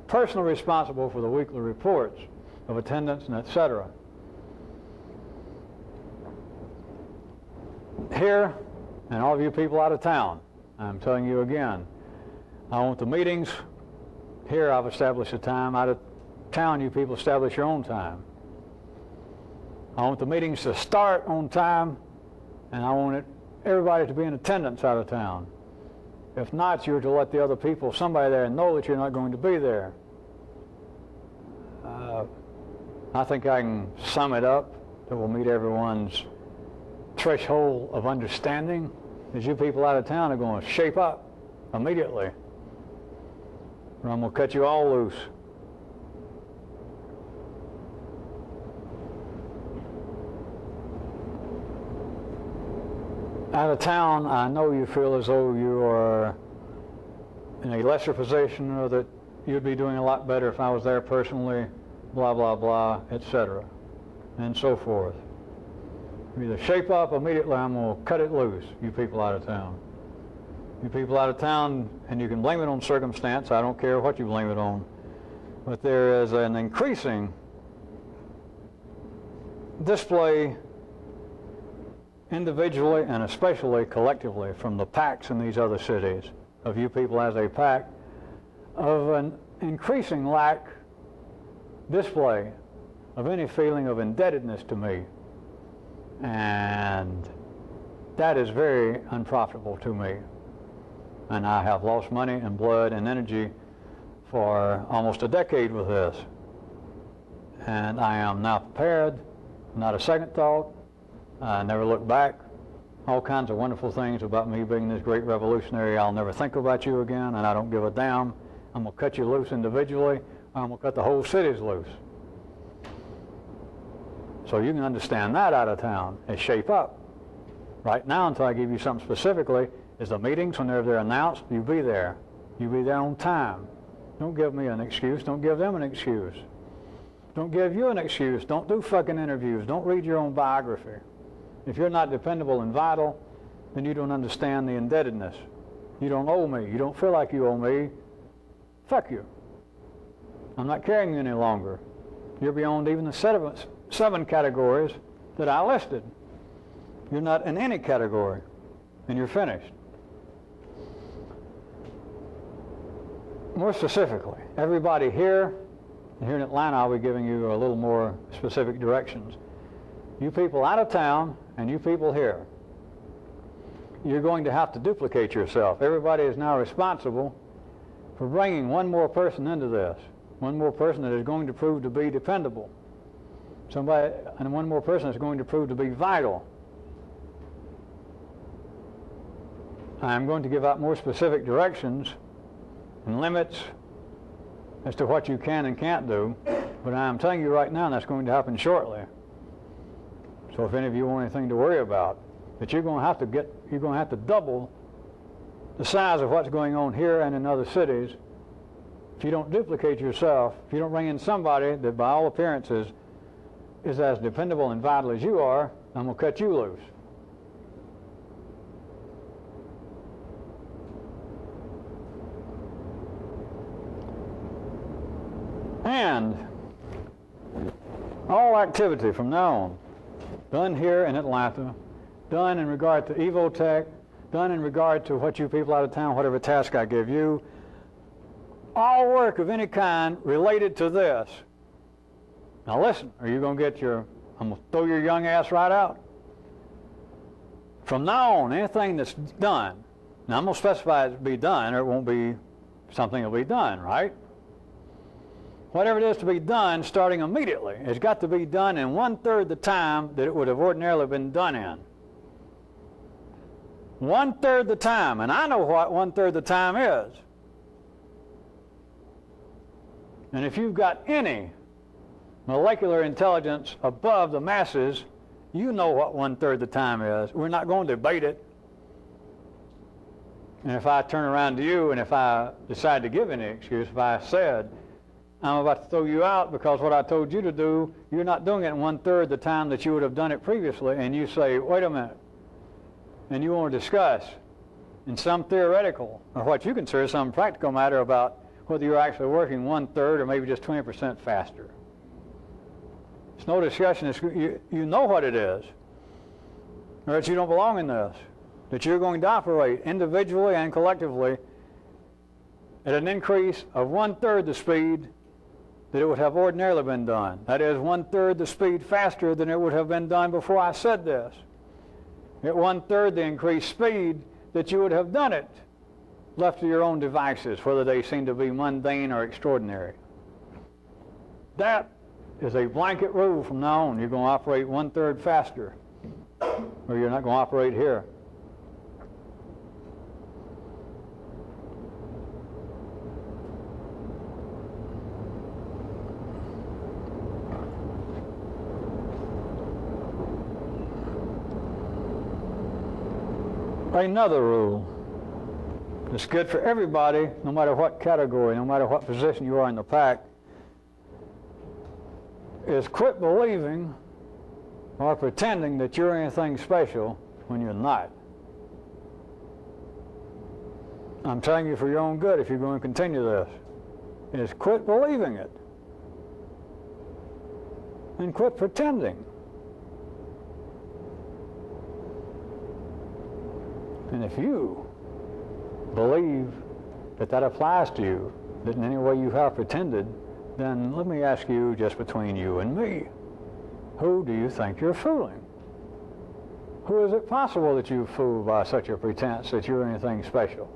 personally responsible for the weekly reports of attendance and etc. Here, and all of you people out of town, I'm telling you again, I want the meetings. Here I've established a time. Out of town, you people establish your own time. I want the meetings to start on time, and I want everybody to be in attendance out of town. If not, you're to let the other people, somebody there, know that you're not going to be there. I think I can sum it up that will meet everyone's threshold of understanding, is you people out of town are going to shape up immediately, or I'm going to cut you all loose. Out of town, I know you feel as though you are in a lesser position, or that you'd be doing a lot better if I was there personally, blah, blah, blah, etc., and so forth. You either shape up immediately, I'm going to cut it loose, you people out of town. You people out of town, and you can blame it on circumstance, I don't care what you blame it on, but there is an increasing display individually and especially collectively from the packs in these other cities, of you people as a pack, of an increasing lack, display of any feeling of indebtedness to me. And that is very unprofitable to me. And I have lost money and blood and energy for almost a decade with this. And I am now prepared, not a second thought. I never look back. All kinds of wonderful things about me being this great revolutionary. I'll never think about you again, and I don't give a damn. I'm going to cut you loose individually, or I'm going to cut the whole cities loose. So you can understand that out of town and shape up. Right now, until I give you something specifically, is the meetings, whenever they're announced, you be there. You be there on time. Don't give me an excuse. Don't give them an excuse. Don't give you an excuse. Don't do fucking interviews. Don't read your own biography. If you're not dependable and vital, then you don't understand the indebtedness. You don't owe me. You don't feel like you owe me. Fuck you. I'm not carrying you any longer. You're beyond even the seven categories that I listed. You're not in any category, and you're finished. More specifically, everybody here in Atlanta, I'll be giving you a little more specific directions. You people out of town and you people here, you're going to have to duplicate yourself. Everybody is now responsible for bringing one more person into this, one more person that is going to prove to be dependable, somebody, and one more person that's going to prove to be vital. I'm going to give out more specific directions and limits as to what you can and can't do, but I'm telling you right now that's going to happen shortly. So if any of you want anything to worry about, that you're going to have to double the size of what's going on here and in other cities. If you don't duplicate yourself, if you don't bring in somebody that by all appearances is as dependable and vital as you are, I'm going to cut you loose. And all activity from now on, done here in Atlanta, done in regard to Evotech, done in regard to what you people out of town, whatever task I give you, all work of any kind related to this. Now listen, are you going to get I'm going to throw your young ass right out? From now on, anything that's done, now I'm going to specify it to be done, or it won't be something that will be done, right? Whatever it is to be done, starting immediately, it's got to be done in 1/3 the time that it would have ordinarily been done in. 1/3 the time, and I know what 1/3 the time is. And if you've got any molecular intelligence above the masses, you know what 1/3 the time is. We're not going to debate it. And if I turn around to you and if I decide to give any excuse, if I said, I'm about to throw you out because what I told you to do, you're not doing it in 1/3 the time that you would have done it previously, and you say, wait a minute, and you want to discuss in some theoretical or what you consider some practical matter about whether you're actually working 1/3 or maybe just 20% faster. It's no discussion. You know what it is, or that you don't belong in this, that you're going to operate individually and collectively at an increase of 1/3 the speed that it would have ordinarily been done. That is 1/3 the speed faster than it would have been done before I said this. At 1/3 the increased speed that you would have done it, left to your own devices, whether they seem to be mundane or extraordinary. That is a blanket rule from now on. You're going to operate 1/3 faster, or you're not going to operate here. Another rule that's good for everybody, no matter what category, no matter what position you are in the pack, is quit believing or pretending that you're anything special when you're not. I'm telling you for your own good if you're going to continue this, is quit believing it and quit pretending. And if you believe that that applies to you, that in any way you have pretended, then let me ask you, just between you and me, who do you think you're fooling? Who is it possible that you fool by such a pretense that you're anything special?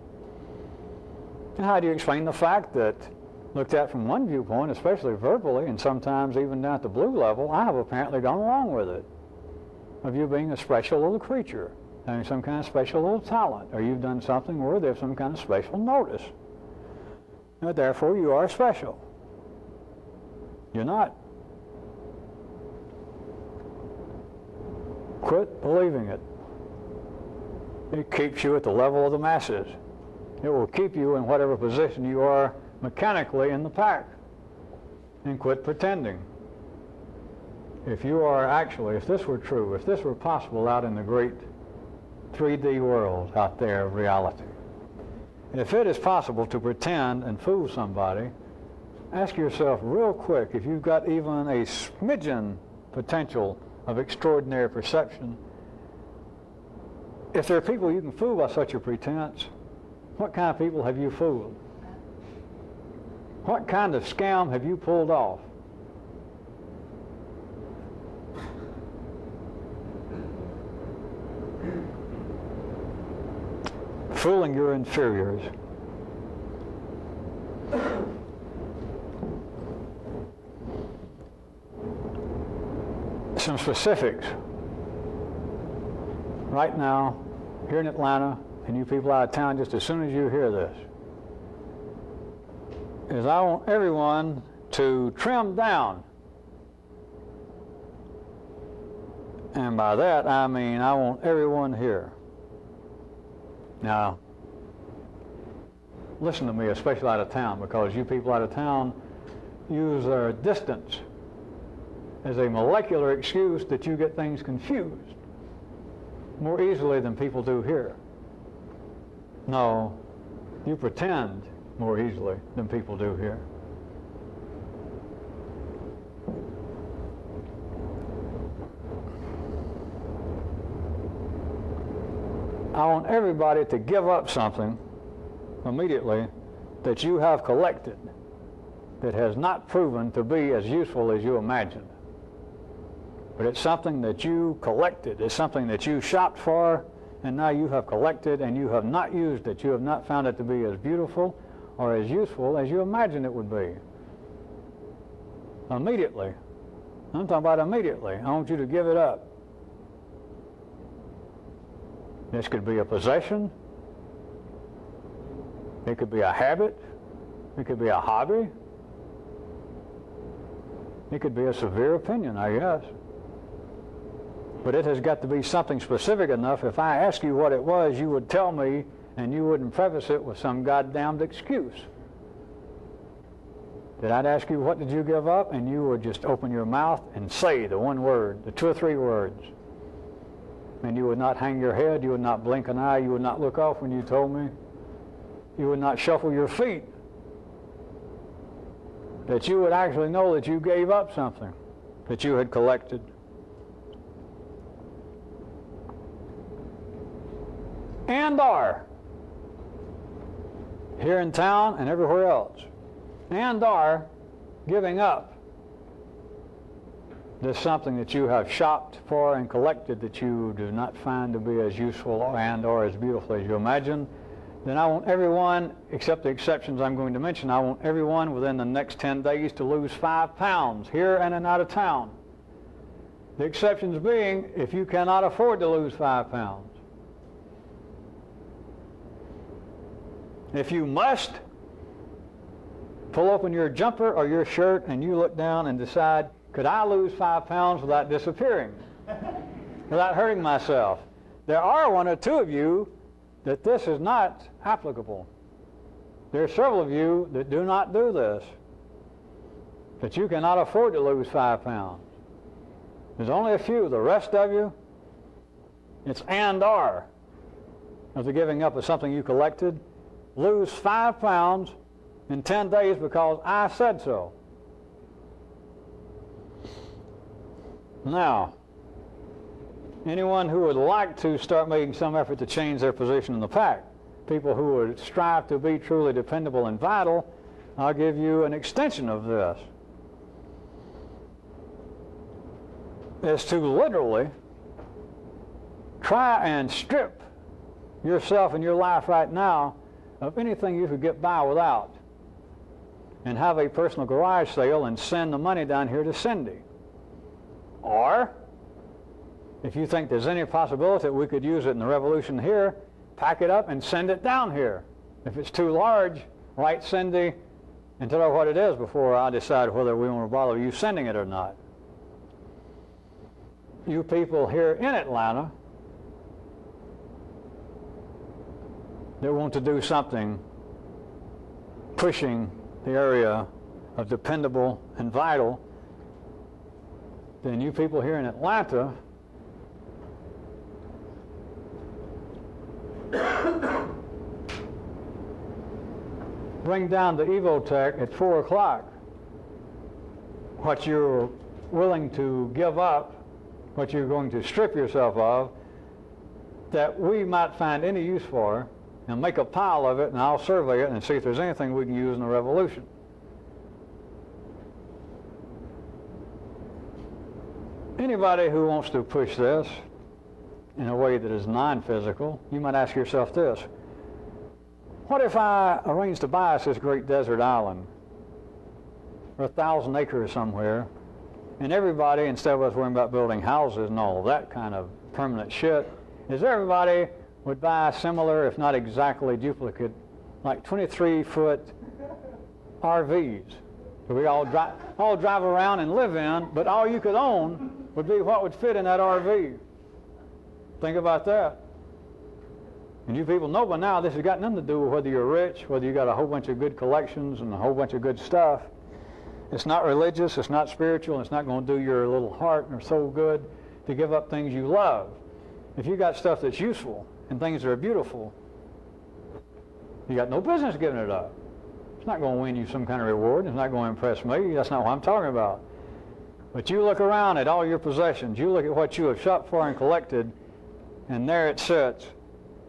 And how do you explain the fact that, looked at from one viewpoint, especially verbally, and sometimes even down at the blue level, I have apparently gone along with it, of you being a special little creature, having some kind of special little talent, or you've done something worthy of some kind of special notice. And therefore, you are special. You're not. Quit believing it. It keeps you at the level of the masses. It will keep you in whatever position you are mechanically in the pack. And quit pretending. If you are actually, if this were true, if this were possible out in the great 3D world out there of reality, if it is possible to pretend and fool somebody, ask yourself real quick if you've got even a smidgen potential of extraordinary perception. If there are people you can fool by such a pretense, what kind of people have you fooled? What kind of scam have you pulled off? Fooling your inferiors. Some specifics. Right now, here in Atlanta, and you people out of town, just as soon as you hear this, is I want everyone to trim down. And by that, I mean I want everyone here. Now, listen to me, especially out of town, because you people out of town use their distance as a molecular excuse that you get things confused more easily than people do here. No, you pretend more easily than people do here. I want everybody to give up something immediately that you have collected that has not proven to be as useful as you imagined. But it's something that you collected. It's something that you shopped for, and now you have collected and you have not used it. You have not found it to be as beautiful or as useful as you imagined it would be. Immediately. I'm talking about immediately. I want you to give it up. This could be a possession. It could be a habit. It could be a hobby. It could be a severe opinion, I guess. But it has got to be something specific enough. If I ask you what it was, you would tell me, and you wouldn't preface it with some goddamned excuse. That I'd ask you, what did you give up? And you would just open your mouth and say the one word, the 2 or 3 words. And you would not hang your head, you would not blink an eye, you would not look off when you told me. You would not shuffle your feet. That you would actually know that you gave up something that you had collected. And are, here in town and everywhere else, and are giving up this something that you have shopped for and collected that you do not find to be as useful and or as beautiful as you imagine, then I want everyone, except the exceptions I'm going to mention, I want everyone within the next 10 days to lose 5 pounds here and out of town. The exceptions being if you cannot afford to lose 5 pounds. If you must, pull open your jumper or your shirt and you look down and decide, could I lose 5 pounds without disappearing, without hurting myself? There are 1 or 2 of you that this is not applicable. There are several of you that do not do this, that you cannot afford to lose 5 pounds. There's only a few. The rest of you, it's and are of the giving up of something you collected. Lose 5 pounds in 10 days because I said so. Now, anyone who would like to start making some effort to change their position in the pack, people who would strive to be truly dependable and vital, I'll give you an extension of this. Is to literally try and strip yourself and your life right now of anything you could get by without, and have a personal garage sale and send the money down here to Cindy. Or, if you think there's any possibility that we could use it in the revolution here, pack it up and send it down here. If it's too large, write Cindy and tell her what it is before I decide whether we want to bother you sending it or not. You people here in Atlanta that want to do something pushing the area of dependable and vital, then you people here in Atlanta bring down the Evotech at 4 o'clock what you're willing to give up, what you're going to strip yourself of, that we might find any use for, and make a pile of it, and I'll survey it and see if there's anything we can use in the revolution. Anybody who wants to push this in a way that is non-physical, you might ask yourself this: what if I arrange to buy us this great desert island, or 1,000 acres somewhere, and everybody, instead of us worrying about building houses and all of that kind of permanent shit, is everybody would buy similar, if not exactly duplicate, like 23-foot RVs that we all drive around and live in, but all you could own would be what would fit in that RV. Think about that. And you people know by now this has got nothing to do with whether you're rich, whether you got a whole bunch of good collections and a whole bunch of good stuff. It's not religious, it's not spiritual, it's not going to do your little heart or soul good to give up things you love. If you got stuff that's useful and things that are beautiful, you got no business giving it up. It's not going to win you some kind of reward. It's not going to impress me. That's not what I'm talking about. But you look around at all your possessions. You look at what you have shopped for and collected, and there it sits,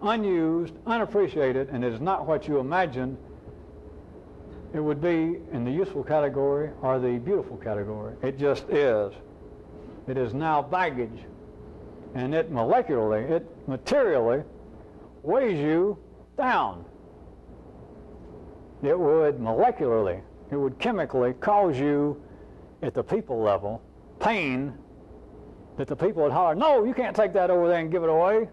unused, unappreciated, and it is not what you imagined it would be in the useful category or the beautiful category. It just is. It is now baggage. And it molecularly, it materially weighs you down. It would molecularly, it would chemically cause you, at the people level, pain that the people would holler, no, you can't take that over there and give it away.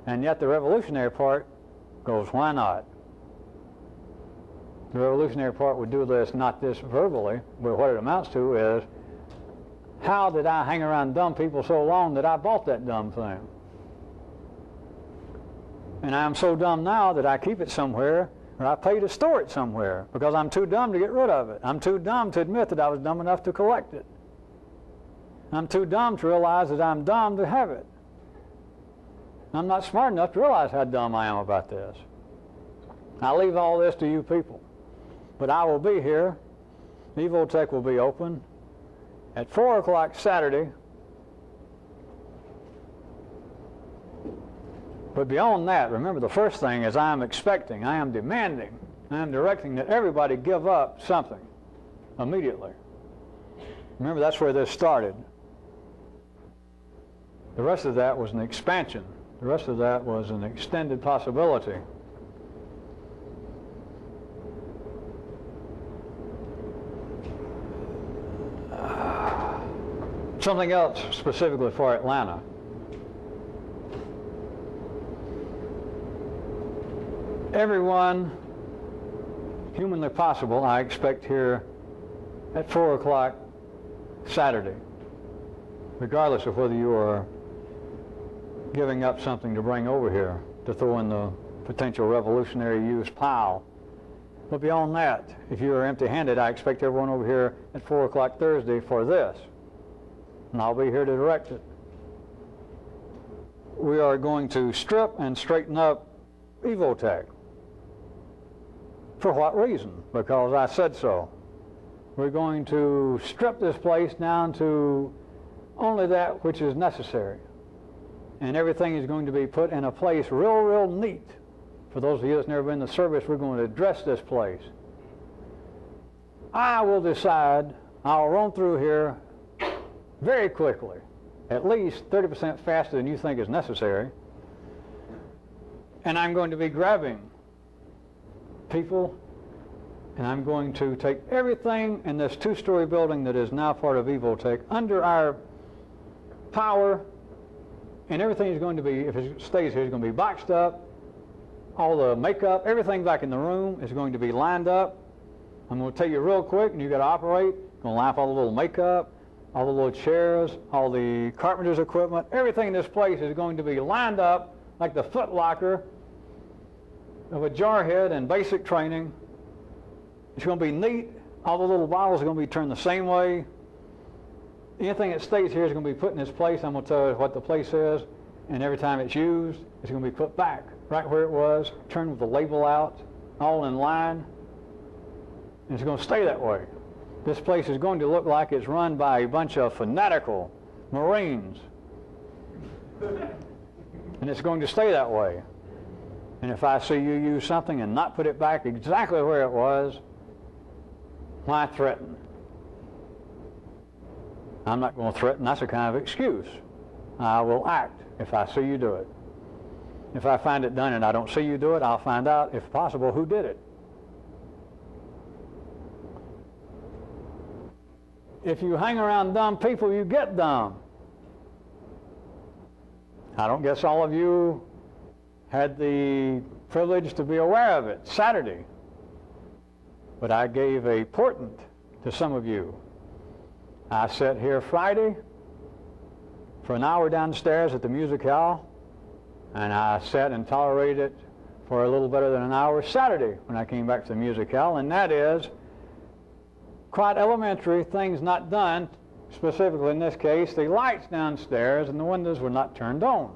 And yet the revolutionary part goes, why not? The revolutionary part would do this, not this verbally, but what it amounts to is, how did I hang around dumb people so long that I bought that dumb thing? And I'm so dumb now that I keep it somewhere, or I pay to store it somewhere, because I'm too dumb to get rid of it. I'm too dumb to admit that I was dumb enough to collect it. I'm too dumb to realize that I'm dumb to have it. I'm not smart enough to realize how dumb I am about this. I leave all this to you people. But I will be here. Evotech will be open at 4 o'clock Saturday. But beyond that, remember the first thing is I am expecting, I am demanding, I am directing that everybody give up something immediately. Remember, that's where this started. The rest of that was an expansion. The rest of that was an extended possibility. Something else specifically for Atlanta. Everyone humanly possible I expect here at 4 o'clock Saturday, regardless of whether you are giving up something to bring over here to throw in the potential revolutionary use pile. But beyond that, if you are empty-handed, I expect everyone over here at 4 o'clock Thursday for this. And I'll be here to direct it. We are going to strip and straighten up Evotech. For what reason? Because I said so. We're going to strip this place down to only that which is necessary. And everything is going to be put in a place real neat. For those of you that's never been in the service, we're going to address this place. I will decide, I'll run through here very quickly, at least 30% faster than you think is necessary. And I'm going to be grabbing people, and I'm going to take everything in this two-story building that is now part of Evotech under our power, and everything is going to be, if it stays here, is going to be boxed up. All the makeup, everything back in the room is going to be lined up. I'm going to tell you real quick, and you got to operate. I'm going to line up all the little makeup, all the little chairs, all the carpenter's equipment. Everything in this place is going to be lined up like the foot locker of a jarhead in basic training. It's going to be neat. All the little bottles are going to be turned the same way. Anything that stays here is going to be put in its place. I'm going to tell you what the place is, and every time it's used, it's going to be put back right where it was, turned with the label out, all in line, and it's going to stay that way. This place is going to look like it's run by a bunch of fanatical Marines, and it's going to stay that way. And if I see you use something and not put it back exactly where it was, why threaten? I'm not going to threaten. That's a kind of excuse. I will act if I see you do it. If I find it done and I don't see you do it, I'll find out, if possible, who did it. If you hang around dumb people, you get dumb. I don't guess all of you had the privilege to be aware of it Saturday, but I gave a portent to some of you. I sat here Friday for an hour downstairs at the music hall, and I sat and tolerated it for a little better than an hour Saturday when I came back to the music hall, and that is quite elementary things not done, specifically in this case, the lights downstairs and the windows were not turned on.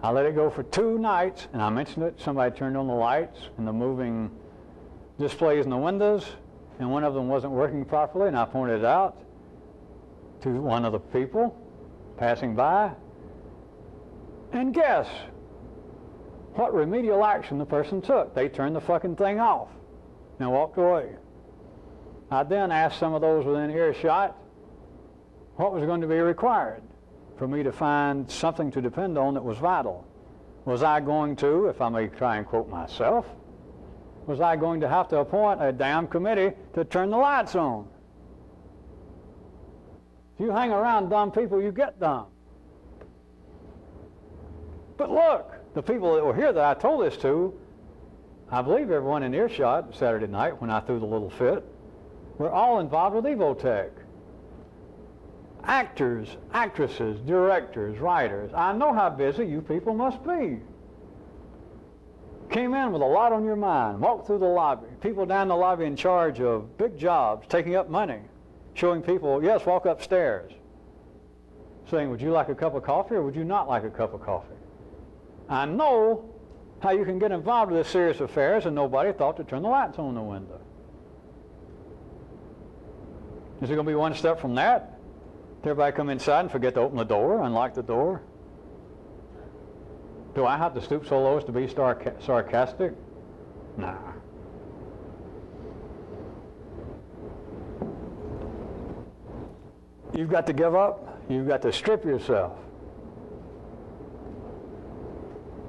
I let it go for 2 nights, and I mentioned it. Somebody turned on the lights and the moving displays in the windows, and one of them wasn't working properly, and I pointed it out to one of the people passing by. And guess what remedial action the person took? They turned the fucking thing off and walked away. I then asked some of those within earshot what was going to be required for me to find something to depend on that was vital. Was I going to, if I may try and quote myself, was I going to have to appoint a damn committee to turn the lights on? If you hang around dumb people, you get dumb. But look, the people that were here that I told this to, I believe everyone in earshot Saturday night when I threw the little fit, were all involved with Evotech. Actors, actresses, directors, writers. I know how busy you people must be. Came in with a lot on your mind, walked through the lobby, people down the lobby in charge of big jobs, taking up money, showing people, yes, walk upstairs, saying, would you like a cup of coffee or would you not like a cup of coffee? I know how you can get involved with this serious affairs and nobody thought to turn the lights on the window. Is it going to be one step from that? Did everybody come inside and forget to open the door, unlock the door? Do I have to stoop so low as to be sarcastic? Nah. You've got to give up. You've got to strip yourself.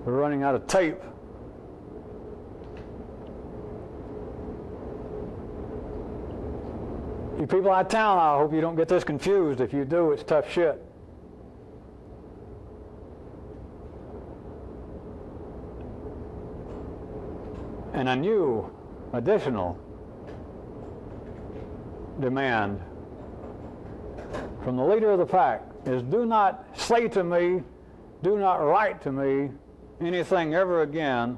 We're running out of tape. You people out of town, I hope you don't get this confused. If you do, it's tough shit. And a new, additional demand from the leader of the pack is do not say to me, do not write to me anything ever again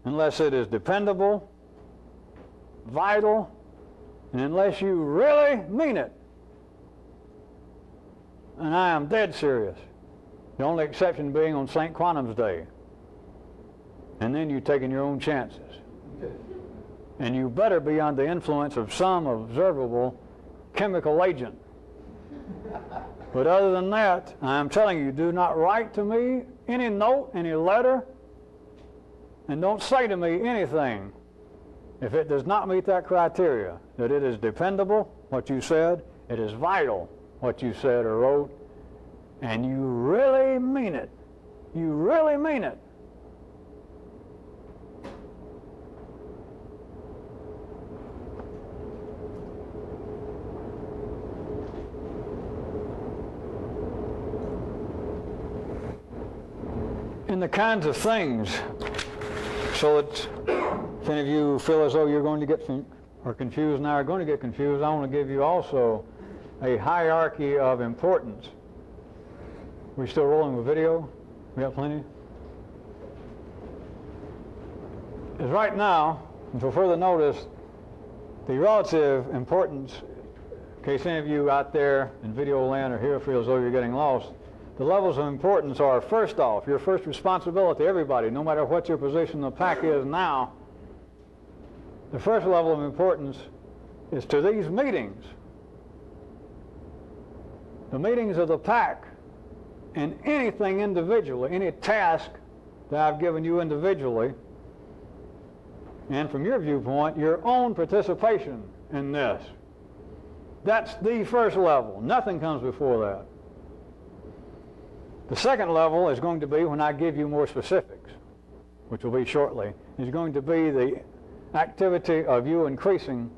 unless it is dependable, vital, and unless you really mean it. And I am dead serious. The only exception being on St. Quantum's Day. And then you're taking your own chances. And you better be under the influence of some observable chemical agent. But other than that, I'm telling you, do not write to me any note, any letter, and don't say to me anything if it does not meet that criteria, that it is dependable, what you said, it is vital, what you said or wrote, and you really mean it. You really mean it. And the kinds of things, so that if any of you feel as though you're going to get confused now, are going to get confused, I want to give you also a hierarchy of importance. We still rolling with video? We got plenty? Is right now, until further notice, the relative importance, in case any of you out there in video land or here feel as though you're getting lost, the levels of importance are, first off, your first responsibility, everybody, no matter what your position in the pack is now, the first level of importance is to these meetings. The meetings of the pack, and anything individually, any task that I've given you individually, and from your viewpoint, your own participation in this. That's the first level. Nothing comes before that. The second level is going to be when I give you more specifics, which will be shortly, is going to be the activity of you increasing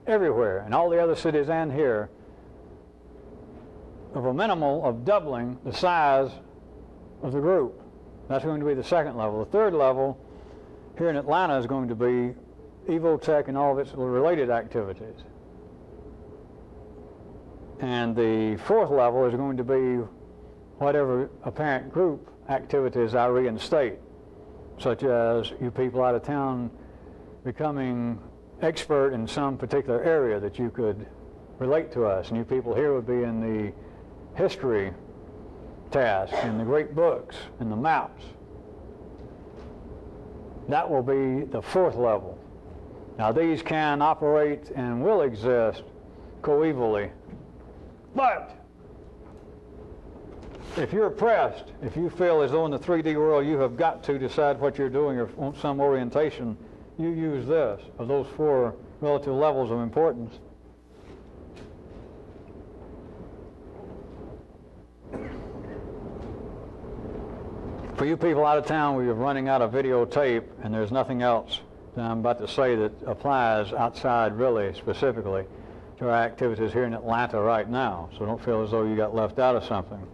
everywhere, in all the other cities and here, of a minimal of doubling the size of the group. That's going to be the second level. The third level here in Atlanta is going to be Evotech and all of its related activities. And the fourth level is going to be whatever apparent group activities I reinstate, such as you people out of town becoming expert in some particular area that you could relate to us. And you people here would be in the history task, and the great books, and the maps. That will be the fourth level. Now these can operate and will exist coevally. But if you're pressed, if you feel as though in the 3D world you have got to decide what you're doing or want some orientation, you use this, of those four relative levels of importance. For you people out of town, we are running out of videotape, and there's nothing else that I'm about to say that applies outside really specifically to our activities here in Atlanta right now. So don't feel as though you got left out of something.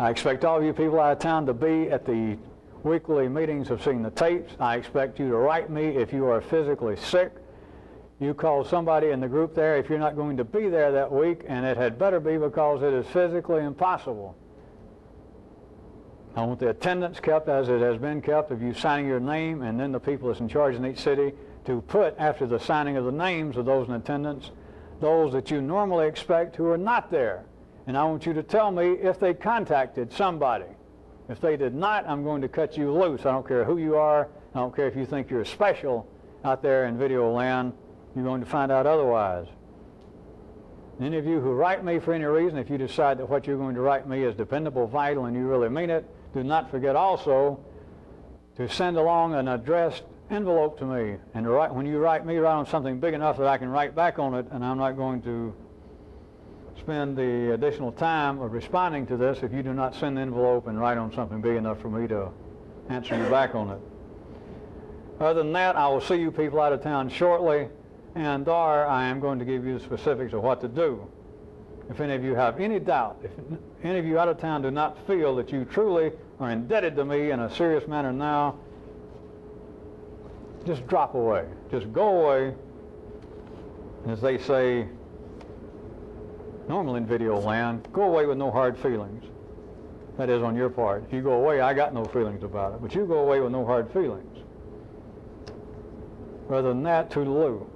I expect all of you people out of town to be at the weekly meetings of seeing the tapes. I expect you to write me if you are physically sick. You call somebody in the group there if you're not going to be there that week, and it had better be because it is physically impossible. I want the attendance kept as it has been kept of you signing your name, and then the people that's in charge in each city to put after the signing of the names of those in attendance, those that you normally expect who are not there. And I want you to tell me if they contacted somebody. If they did not, I'm going to cut you loose. I don't care who you are. I don't care if you think you're special out there in video land. You're going to find out otherwise. Any of you who write me for any reason, if you decide that what you're going to write me is dependable, vital, and you really mean it, do not forget also to send along an addressed envelope to me. And when you write me, write on something big enough that I can write back on it, and I'm not going to spend the additional time of responding to this if you do not send the envelope and write on something big enough for me to answer you back on it. Other than that, I will see you people out of town shortly, and I am going to give you the specifics of what to do. If any of you have any doubt, if any of you out of town do not feel that you truly are indebted to me in a serious manner now, just drop away. Just go away. As they say, normally in video land, go away with no hard feelings. That is on your part. If you go away, I got no feelings about it. But you go away with no hard feelings. Rather than that, toodaloo.